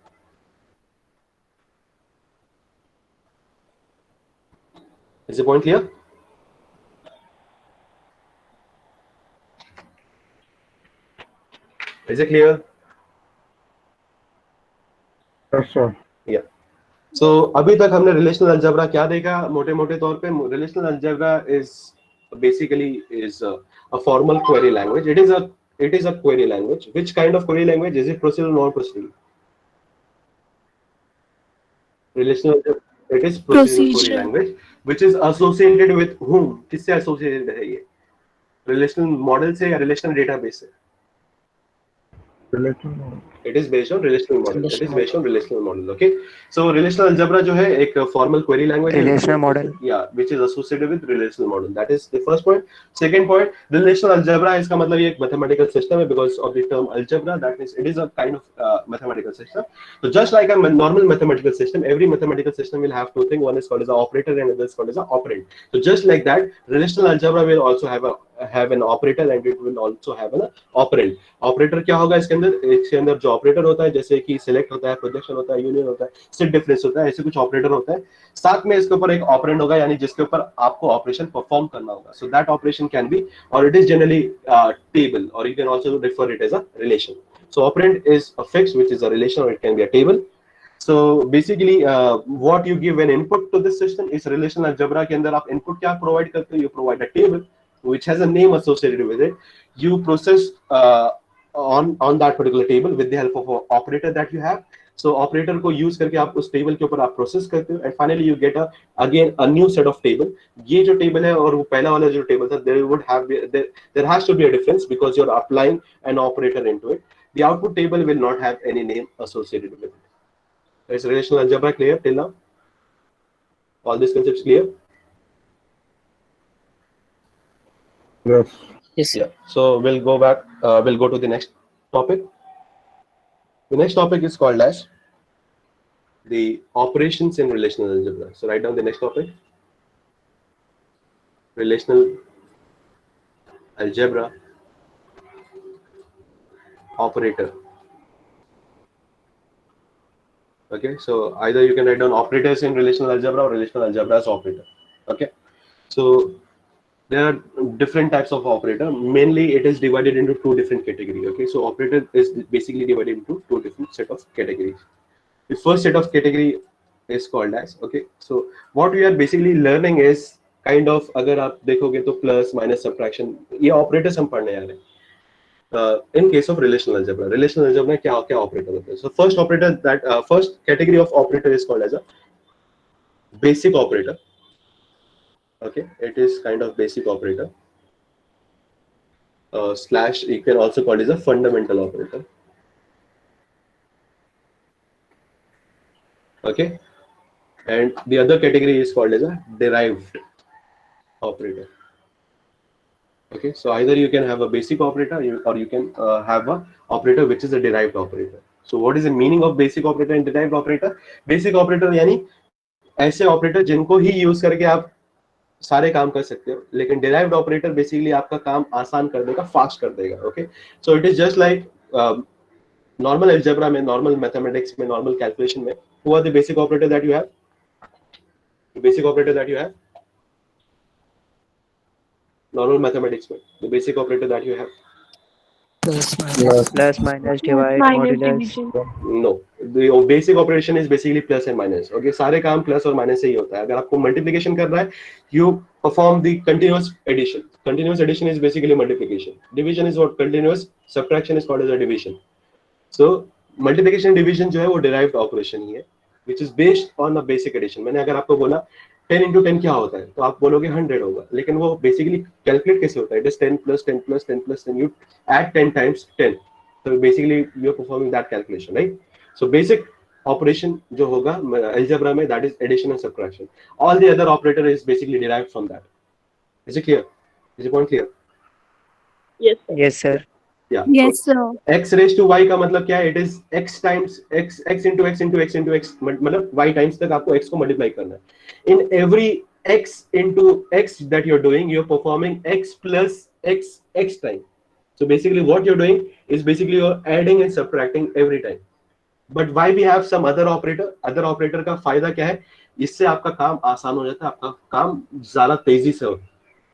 Is the point clear? Is it clear? Yes, sir. Yeah. So अभी तक हमने relational algebra क्या देखा, मोटे मोटे तौर पे relational algebra is basically is a formal query language. It is a query language. Which kind of query language? Is it procedural or non-procedural? Relational algebra, it is procedural query language which is associated with whom? किससे associated है ये? Relational model से या relational database से? It is based on relational model. It is based on relational model. Okay. So relational algebra जो है एक formal query language Relational model. Yeah, which is associated with relational model. That is the first point. Second point, relational algebra इसका मतलब ये एक mathematical system है because of the term algebra. That is, it is a kind of mathematical system. So just like a normal mathematical system, every mathematical system will have two things. One is called as an operator and another is called as an operand. So just like that, relational algebra will also have an operator and it will also have an operand. Operator क्या होगा इसके अंदर जो operator होता है, जैसे कि select होता है, प्रोजेक्शन होता है, यूनियन होता है, सेट डिफरेंस होता है, ऐसे कुछ ऑपरेटर होता है। साथ में इसके ऊपर एक ऑपरेंड होगा, यानी जिसके ऊपर आपको ऑपरेशन परफॉर्म करना होगा। So that operation can be, और इट इज जनरली टेबल, और you can also refer it as a relation. So operand is a fix which is a relation, और it can be a table. So basically what you give an input to this system is relational algebra के अंदर आप input क्या provide करते हो, you provide a table which has a name associated with it. You process on that particular table with the help of an operator that you have. So operator को use करके आप उस table के ऊपर आप process करते हो, and finally you get again a new set of table. ये जो table है और वो पहला वाला जो table था, there has to be a difference because you're applying an operator into it. The output table will not have any name associated with it. Is relational algebra clear till now? All these concepts clear? Yes. Yes. Yeah. So we'll go back. We'll go to the next topic. The next topic is called as the operations in relational algebra. So write down the next topic. Relational algebra operator. Okay, so either you can write down operators in relational algebra or relational algebra as operator. Okay, so there are different types of operator. Mainly it is divided into two different categories. Okay, so operator is basically divided into two different set of categories. The first set of category is called as, okay, so what we are basically learning is kind of, अगर आप देखोगे तो plus minus subtraction, ये operators हम पढ़ने आ रहे हैं. In case of relational algebra में क्या operator होते हैं? So first operator, that first category of operator is called as a basic operator. Okay, it is kind of basic operator. Slash, you can also call it as a fundamental operator. Okay, and the other category is called as a derived operator. Okay, so either you can have a basic operator or you can have a operator which is a derived operator. So what is the meaning of basic operator and derived operator? Basic operator यानी ऐसे operator जिनको ही use करके आप सारे काम कर सकते हो, लेकिन डिराइव्ड ऑपरेटर बेसिकली आपका काम आसान कर देगा, फास्ट कर देगा. Okay, so it is just like normal algebra में, नॉर्मल मैथमेटिक्स में, नॉर्मल कैलकुलेशन में, who are the basic operator that you have? Basic operator that you have normal mathematics में, the basic operator that you have? Plus minus. Plus minus divide minus modulus. division. No, the basic operation is basically plus and minus. Okay, सारे काम plus और minus से ही होता है. अगर आपको multiplication करना है, you perform the continuous addition. Continuous addition is basically multiplication. Division is what? Continuous. Subtraction is called as a division. So multiplication division जो है वो derived operation ही है, which is based on a basic addition. मैंने अगर आपको बोला 10 into 10 क्या होता है, तो आप बोलोगे 100 होगा, लेकिन वो बेसिकली कैलकुलेट कैसे होता है? It is 10 plus 10 plus 10 plus 10. You add 10 times 10. So basically you are performing that calculation, right? So basic operation जो होगा algebra में, that is addition and subtraction. All the other operator is basically derived from that. Is it clear? Is the point clear? Yes. Yes, sir. Yeah. Yes, sir. X raised to y का मतलब क्या है? It is x times x, x into x into x into x, मतलब y times तक आपको x को multiply करना है. In every x into x that you're doing, you're performing x plus x time. So basically what you're doing is basically you're adding and subtracting every time. But why we have some other operator? Other operator का फायदा क्या है? इससे आपका काम आसान हो जाता है, आपका काम ज़्यादा तेजी से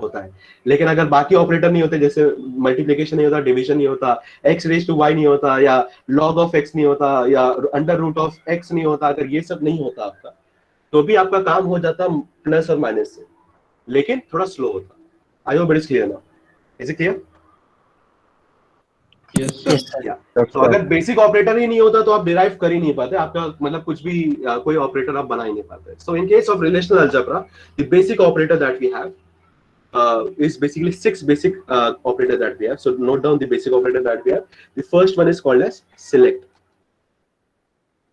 होता है. लेकिन अगर बाकी ऑपरेटर नहीं होते, जैसे मल्टीप्लिकेशन नहीं होता, डिवीजन नहीं होता, x रेज टू y नहीं होता, या log ऑफ x नहीं होता, या अंडर रूट ऑफ x नहीं होता, अगर ये सब नहीं होता आपका, तो भी आपका काम हो जाता प्लस और माइनस से, लेकिन थोड़ा स्लो होता. आई hope it is clear now. Is it clear? Yes, sir. Yes, sir. तो अगर बेसिक ऑपरेटर ही नहीं होता तो आप डिराइव कर ही नहीं पाते, आपका मतलब कुछ भी कोई ऑपरेटर आप बना ही नहीं पाते. So in case of relational algebra, the basic operator that we have is basically 6 basic operator that we have. So note down the basic operator that we have. The first one is called as select.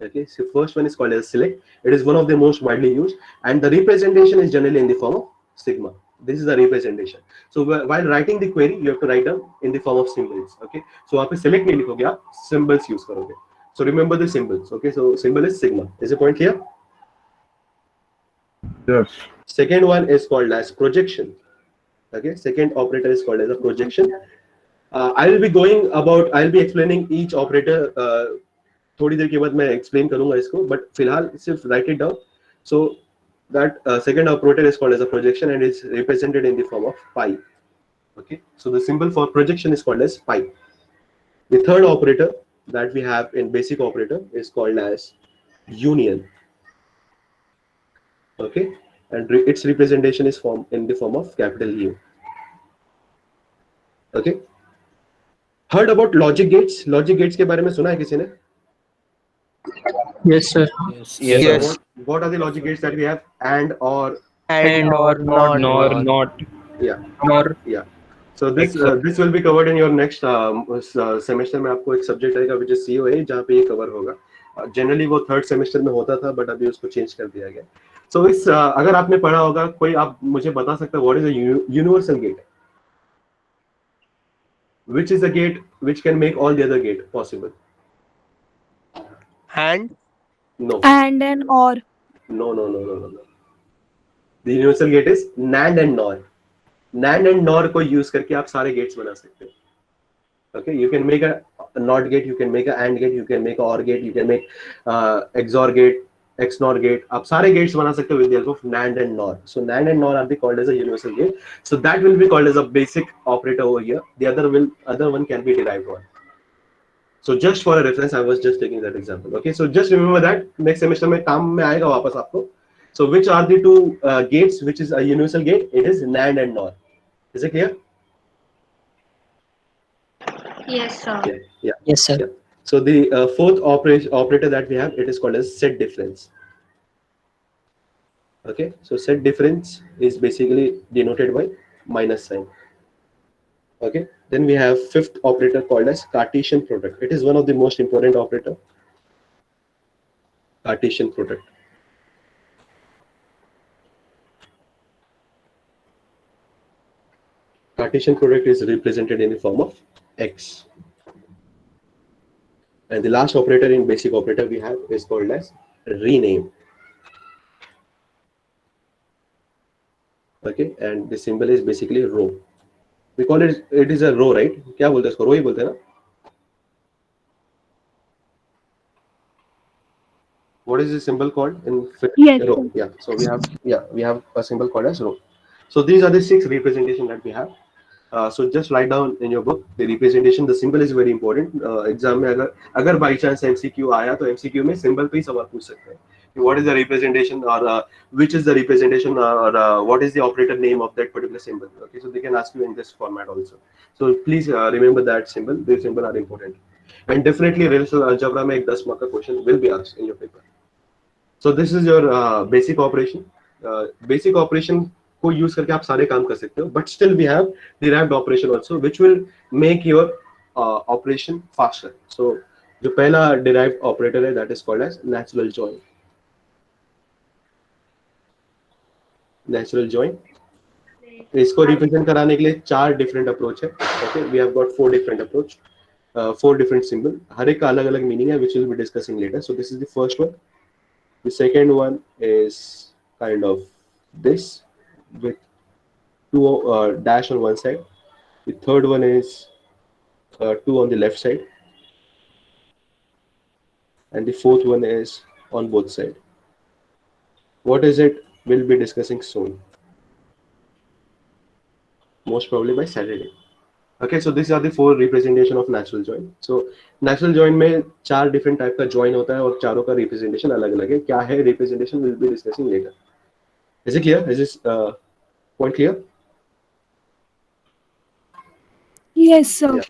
Okay, so first one is called as select. It is one of the most widely used, and the representation is generally in the form of sigma. This is the representation. So while writing the query, you have to write down in the form of symbols. Okay, so आप select नहीं लिखोगे, आप symbols use करोगे. So remember the symbols. Okay, so symbol is sigma. Is the point clear? Yes. Second one is called as projection. Okay, second operator is called as a projection. I'll be explaining each operator. थोड़ी देर के बाद मैं explain करूँगा इसको, but फिलहाल सिर्फ write it down. So that second operator is called as a projection and is represented in the form of pi. Okay, so the symbol for projection is called as pi. The third operator that we have in basic operator is called as union. Okay, and its representation is in the form of capital U. Okay, heard about logic gates? Logic gates के बारे में सुना है किसी ने? Yes, sir. Yes. What are the logic gates that we have? And, or, And or not. Nor not. yeah, Nor. yeah. So this will be covered in your next semester में. आपको एक subject आएगा which is COA, जहाँ पे ये cover होगा. Generally वो third semester में होता था, but अभी उसको change कर दिया गया. So इस अगर आपने पढ़ा होगा, कोई आप मुझे बता सकता है what is a universal gate? Which is a gate which can make all the other gate possible? And No. And an or. No. The universal gate is NAND and NOR. NAND and NOR को use करके आप सारे gates बना सकते हो. Okay, you can make a NOT gate, you can make a AND gate, you can make a OR gate, you can make XOR gate, XNOR gate. आप सारे gates बना सकते हो with the help of NAND and NOR. So NAND and NOR are called as a universal gate. So that will be called as a basic operator over here. The other one can be derived one. So just for a reference, I was just taking that example. Okay, so just remember that next semester में काम में आएगा वापस आपको. So which are the two gates which is a universal gate? It is NAND and NOR. Is it clear? Yes, sir. Yeah. Yes, sir. Yeah. So the fourth operator that we have, it is called as set difference. Okay, so set difference is basically denoted by minus sign. Okay, then we have fifth operator called as Cartesian product. It is one of the most important operator. Cartesian product. Cartesian product is represented in the form of X. And the last operator in basic operator we have is called as rename. Okay, and the symbol is basically row. We call it is a row, right? क्या बोलते हैं इसको? Row ही बोलते हैं ना? What is the symbol called in Yes, row? sir. Yeah, so we have a symbol called as row. So these are the 6 representation that we have. So just write down in your book the representation. The symbol is very important. Exam में अगर by chance MCQ आया तो MCQ में symbol पे ही सवाल पूछ सकते हैं. What is the representation, or which is the representation, or what is the operator name of that particular symbol? Okay, so they can ask you in this format also. So please remember that symbol. These symbols are important. And definitely relational algebra में एक 10 mark का question will be asked in your paper. So this is your basic operation. Basic operation को use करके आप सारे काम कर सकते हो. But still we have derived operation also, which will make your operation faster. So जो पहला derived operator है, that is called as natural join. Natural join. इसको represent कराने के लिए 4 different approach है. Okay, we have got 4 different approach, 4 different symbol. हर एक का अलग अलग meaning है, which we'll be discussing later. So this is the first one. The second one is kind of this with 2 dash on one side. The third one is 2 on the left side, and the fourth one is on both sides. What is it? We'll be discussing soon. Most probably by Saturday. Okay, so these are the 4 representation of natural join. So natural join में 4 different type का join होता है और चारों का representation अलग अलग है. क्या है representation? We'll be discussing later. Is it clear? Is this point clear? Yes, sir. Yeah.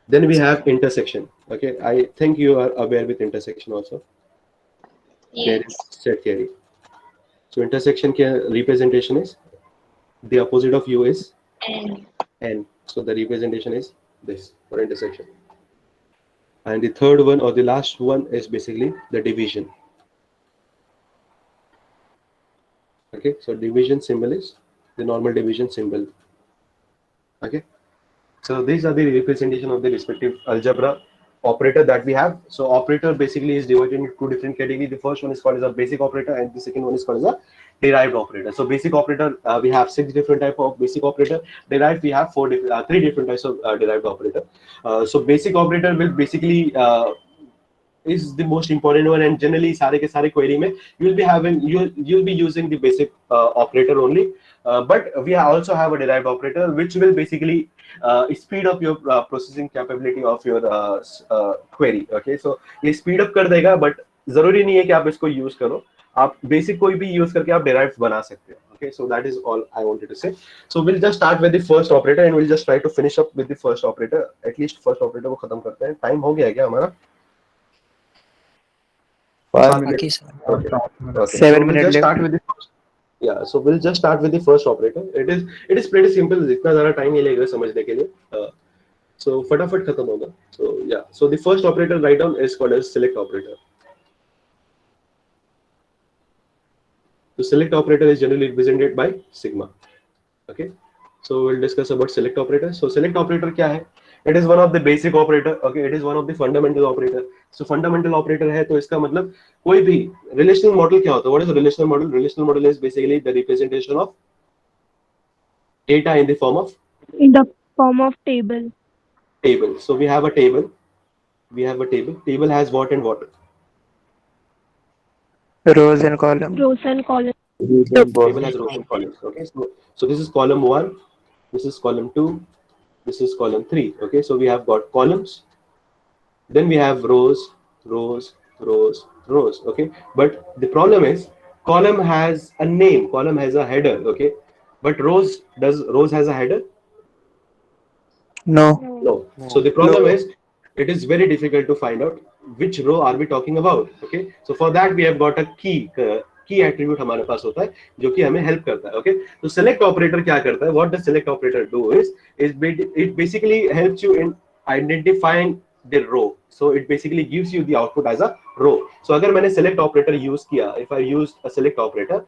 Then we have intersection. Okay, I think you are aware with intersection also. There is set theory. So intersection के representation is the opposite of U is N. So the representation is this for intersection. And the third one or the last one is basically the division. Okay, so division symbol is the normal division symbol. Okay, so these are the representation of the respective algebra operator that we have. So operator basically is divided into 2 different categories. The first one is called as a basic operator, and the second one is called as a derived operator. So basic operator, we have 6 different type of basic operator. Derived, we have 3 different types of derived operator. So basic operator will basically is the most important one, and generally सारे के सारे query में you'll be using the basic operator only. But we also have a derived operator which will basically speed up your processing capability of your query. Okay, so ये speed up कर देगा, but जरूरी नहीं है कि आप इसको use करो. आप basic कोई भी use करके आप derived बना सकते हो. Okay, so that is all I wanted to say. So we'll just start with the first operator and we'll just try to finish up with the first operator. At least first operator को खत्म करते हैं. Time हो गया क्या हमारा? 5 minutes. बाकी sir Okay. 7 So we'll minutes just left. start with the first. Yeah, so we'll just start with the first operator. It is pretty simple. जितना ज़्यादा time नहीं लगेगा समझने के लिए. So फटाफट खत्म होगा. So yeah, so the first operator write down is called as select operator. So select operator is generally represented by sigma. Okay, so we'll discuss about select operator. So select operator क्या है? It is one of the basic operator. Okay, it is one of the fundamental operator. So fundamental operator है तो इसका मतलब कोई भी relational model क्या होता है? What is a relational model? Relational model is basically the representation of data in the form of In the form of table. table. So we have a table. We have a table. Table has what and what? Rows and columns. Rows and columns. Table has rows and columns. Okay, so this is column 1. This is column 2. This is column 3. Okay, so we have got columns. Then we have rows, rows, rows, rows. Okay, but the problem is column has a name. Column has a header. Okay, but rows has a header? No. No. So the problem is it is very difficult to find out which row are we talking about. Okay, so for that we have got a की attribute हमारे पास होता है जो कि हमें help करता है. Okay, तो सिलेक्ट ऑपरेटर क्या करता है? What does select operator do is it basically helps you in identifying the row. So it basically gives you the output as a row. So अगर मैंने select operator use किया, if I use a select operator,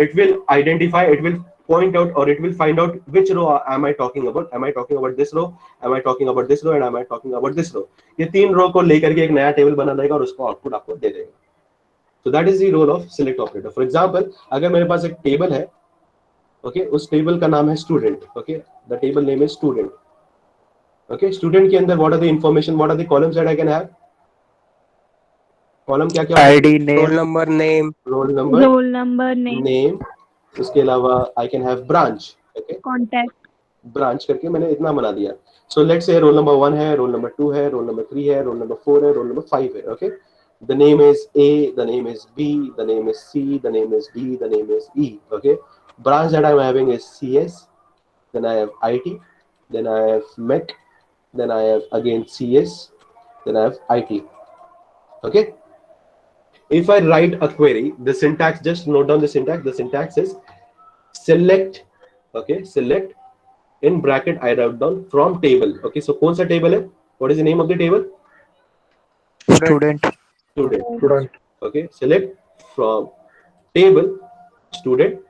it will identify, it will point out, or it will find out which row am I talking about. Am I talking about this row? Am I talking about this row? And am I talking about this row? ये तीन रो को लेकर के एक नया table बना देगा और उसको आउटपुट आपको दे देगा. So that is the role of select operator. For example, अगर मेरे पास एक टेबल है, okay, उस टेबल का नाम है student. Okay, the table name is student. Okay, student के अंदर what are the information, what are the columns that I can have? Column क्या क्या? ID, name, roll number, name, role number, roll number, name, name. उसके अलावा I can have branch. Okay, contact. Branch करके मैंने इतना बना दिया. So let's say roll number 1 है, रोल नंबर 2 है, रोल नंबर 3 है, रोल नंबर 4 है, रोल नंबर 5 है. Okay, the name is A, the name is B, the name is C, the name is D, the name is E. Okay, branch that I'm having is CS, then I have IT, then I have MEC, then I have again CS, then I have IT. Okay, if I write a query, the syntax, just note down the syntax. The syntax is select. Okay, select in bracket I wrote down from table. Okay, so कौन सा table है? What is the name of the table? student, Student. Okay, select from table student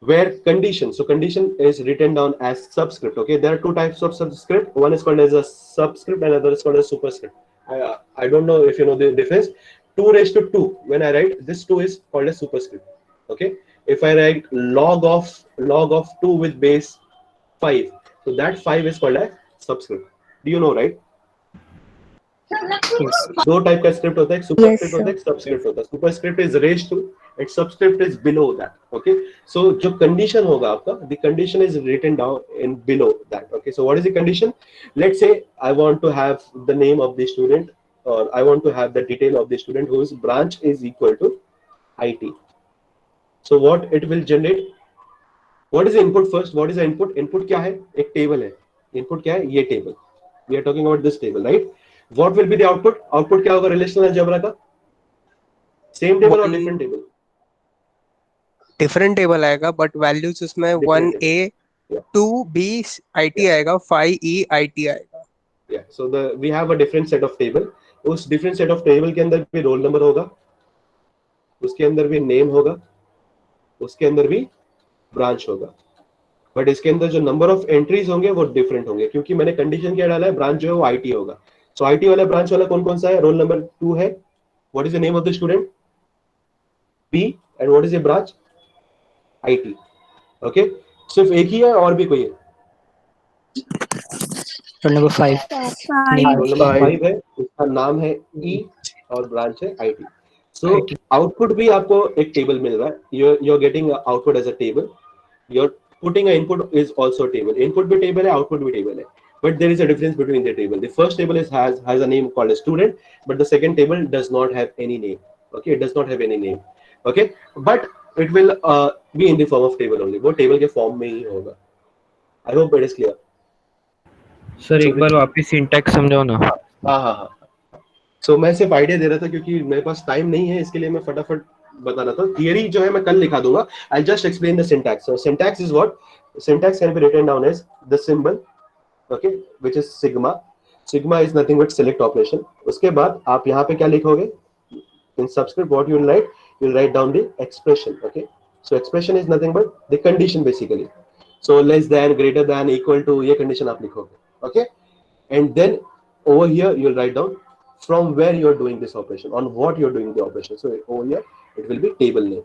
where condition. So condition is written down as subscript. Okay, there are two types of subscript. One is called as a subscript and another is called as superscript. I don't know if you know the difference. 2 raised to 2, when I write this 2 is called as superscript. Okay, if I write log of 2 with base 5, so that 5 is called as subscript. Do you know, right? दो type का script होता है, superscript होता है, subscript होता है. Superscript is raised to and subscript is below that. Okay, so जो condition होगा आपका, the condition is written down in below that. Okay, so what is the condition? Let's say I want to have the name of the student, or I want to have the detail of the student whose branch is equal to IT. So what it will generate? What is the input first? What is the input? Input क्या है? एक table है. Input क्या है? ये table. We are talking about this table, right? What will be the output? Output क्या होगा relational algebra का? Same table or different table? different table आएगा, but values उसमें Different 1A, Yeah. 2B IT आएगा, 5E IT आएगा. Yeah. So we have a different set of table. उस different set of table के अंदर भी roll number होगा, उसके अंदर भी name होगा, उसके अंदर भी branch होगा. बट इसके अंदर जो नंबर ऑफ एंट्रीज होंगे वो डिफरेंट होंगे, क्योंकि मैंने कंडीशन क्या डाला है? ब्रांच जो है वो आईटी होगा. सो आईटी वाला ब्रांच वाला कौन कौन सा है? रोल नंबर 2 है. What is the name of the student? B. And what is the branch? IT. Okay, सिर्फ एक ही है और भी कोई है? Roll number 5. रोल नंबर 5 है, उसका नाम है ई और ब्रांच है आईटी. सो आउटपुट भी आपको एक टेबल मिल रहा है. You are getting output as a table. You are putting an input is also a table. Input भी table है, output भी table है. But there is a difference between the table. The first table has a name called a student, but the second table does not have any name. Okay, it does not have any name. Okay, but it will be in the form of table only. वो table के form में ही होगा. I hope it is clear. Sir एक बार वापस syntax समझाओ ना. हाँ. So मैं सिर्फ आइडिया दे रहा था क्योंकि मेरे पास टाइम नहीं है, इसके लिए मैं फटाफट बता रहा था. थियरी जो है मैं कल लिखा दूंगा. I'll just explain the syntax. So syntax is what? Syntax can be written down as the symbol, okay, which is sigma. Sigma is nothing but select operation. उसके बाद आप यहाँ पे क्या लिखोगे? In subscript, what you will write? You will write down the expression. Okay. So expression is nothing but the condition basically. So less than, greater than, equal to, ये condition आप लिखोगे. Okay. And then over here you will write down from where you are doing this operation, on what you are doing the operation. So over here it will be table name.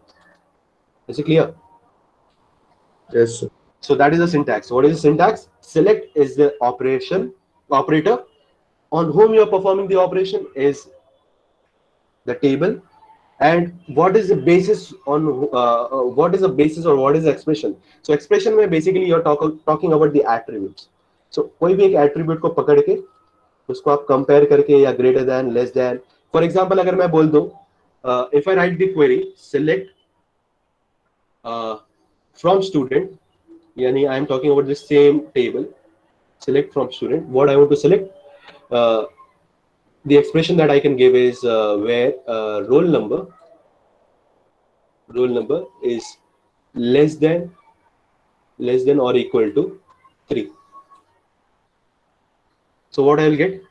Is it clear? Yes, sir. So that is the syntax. What is the syntax? Select is the operator. On whom you are performing the operation is the table. And what is the basis on what is the basis or what is the expression? So expression में basically you are talking about the attributes. So कोई भी एक attribute को पकड़ के उसको आप compare करके या greater than, less than. For example अगर मैं बोल दूं, if I write the query select from student, यानी I am talking about the same table, select from student, what I want to select, the expression that I can give is where roll number roll number is less than or equal to 3. So what I'll get?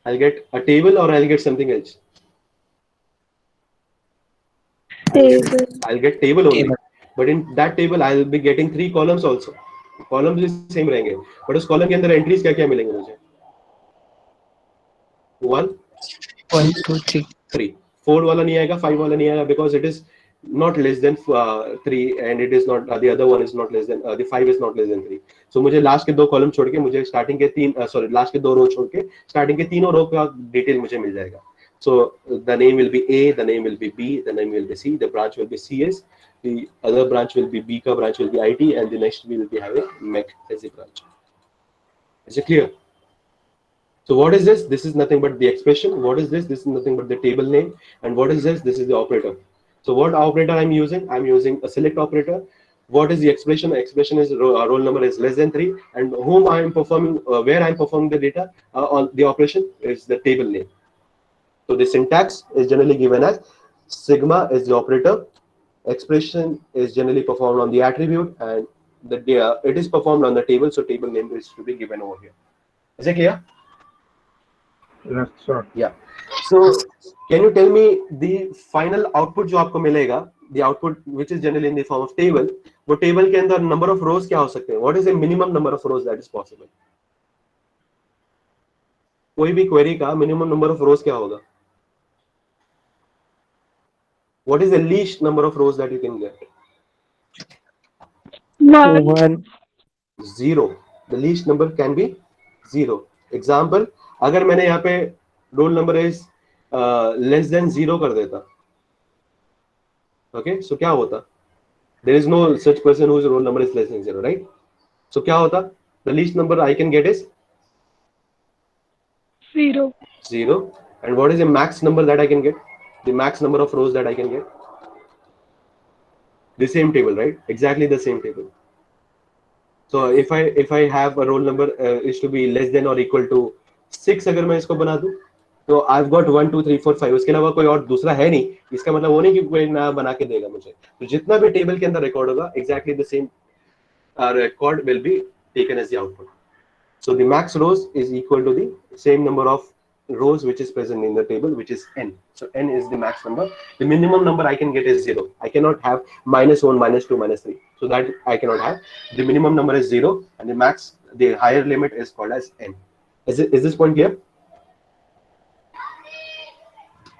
I'll get a table or I'll get something else. Table. I'll get table only. Table. But in that table I'll be getting 3 columns also. Columns भी same रहेंगे. But उस column के अंदर entries क्या-क्या मिलेंगे मुझे? 1, 1, 2, 3. 3. 4 वाला नहीं आएगा, 5 वाला नहीं आएगा because it is not less than 3 and it is not the other one is not less than the 5 is not less than 3. So मुझे लास्ट के 2 कॉलम छोड़ के मुझे स्टार्टिंग के 3 लास्ट के 2 रो छोड़ के स्टार्टिंग के तीनों रो का डिटेल मुझे मिल जाएगा. So the name will be A, the name will be B, the name will be C, the branch will be CS, the other branch will be B, ka branch will be IT, and the next we will be having MEC as a branch. Is it clear? So what is this? This is nothing but the expression. What is this? This is nothing but the table name. And what is this? This is the operator. So what operator I'm using? I'm using a select operator. What is the expression? The expression is roll number is less than 3, and whom I am performing, where I am performing the data on the operation is the table name. So the syntax is generally given as sigma is the operator, expression is generally performed on the attribute, and it is performed on the table. So table name is to be given over here. Is it clear? Yes, sir. Yeah. So can you tell me the final output जो आपको मिलेगा, the output which is generally in the form of table, वो table के अंदर number of rows क्या हो सकते हैं? What is the minimum number of rows that is possible? कोई भी query का minimum number of rows क्या होगा? What is the least number of rows that you can get? 1. 0. The least number can be 0. Example, अगर मैंने यहाँ पे roll number is less than 0 कर देता, okay, so क्या होता? There is no such person whose roll number is less than 0, right? So क्या होता? The least number I can get is 0. 0. And what is the max number that I can get? The max number of rows that I can get? The same table, right? Exactly the same table. So if I have a roll number is to be less than or equal to 6, अगर मैं इसको बना दूं, तो I've got 1 2 3 4 5. उसके अलावा कोई और दूसरा है नहीं. इसका मतलब वो नहीं कि कोई नया बना के देगा मुझे. तो जितना भी टेबल के अंदर रिकॉर्ड होगा, exactly the same record will be taken as the output. So the max rows is equal to the same number of rows which is present in the table, which is n. So n is the max number. The minimum number I can get is 0. I cannot have -1, -2, -3. So that I cannot have. The minimum number is 0, and the max, the higher limit is called as n. Is this point clear?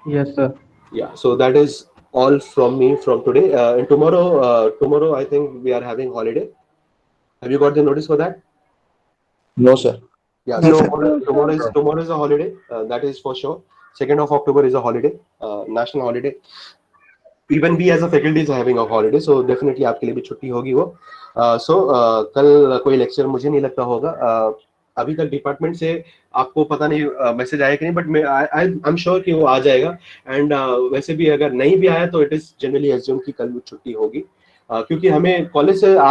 Yes, sir. Yeah. So that is all from me from today. And tomorrow I think we are having holiday. Have you got the notice for that? No, sir. Yeah, No, so sir. tomorrow is a holiday. That is for sure. 2nd of October is a holiday, national holiday. Even we as a faculty is having a holiday, so definitely आपके लिए भी छुट्टी होगी वो. So कल कोई lecture मुझे नहीं लगता होगा. अभी तक डिपार्टमेंट से आपको पता नहीं मैसेज आया कि नहीं, बट आई एम श्योर कि वो आ जाएगा. एंड वैसे भी अगर नहीं भी आया तो इट इज जनरली एज्यूम कि कल छुट्टी होगी, क्योंकि हमें कॉलेज से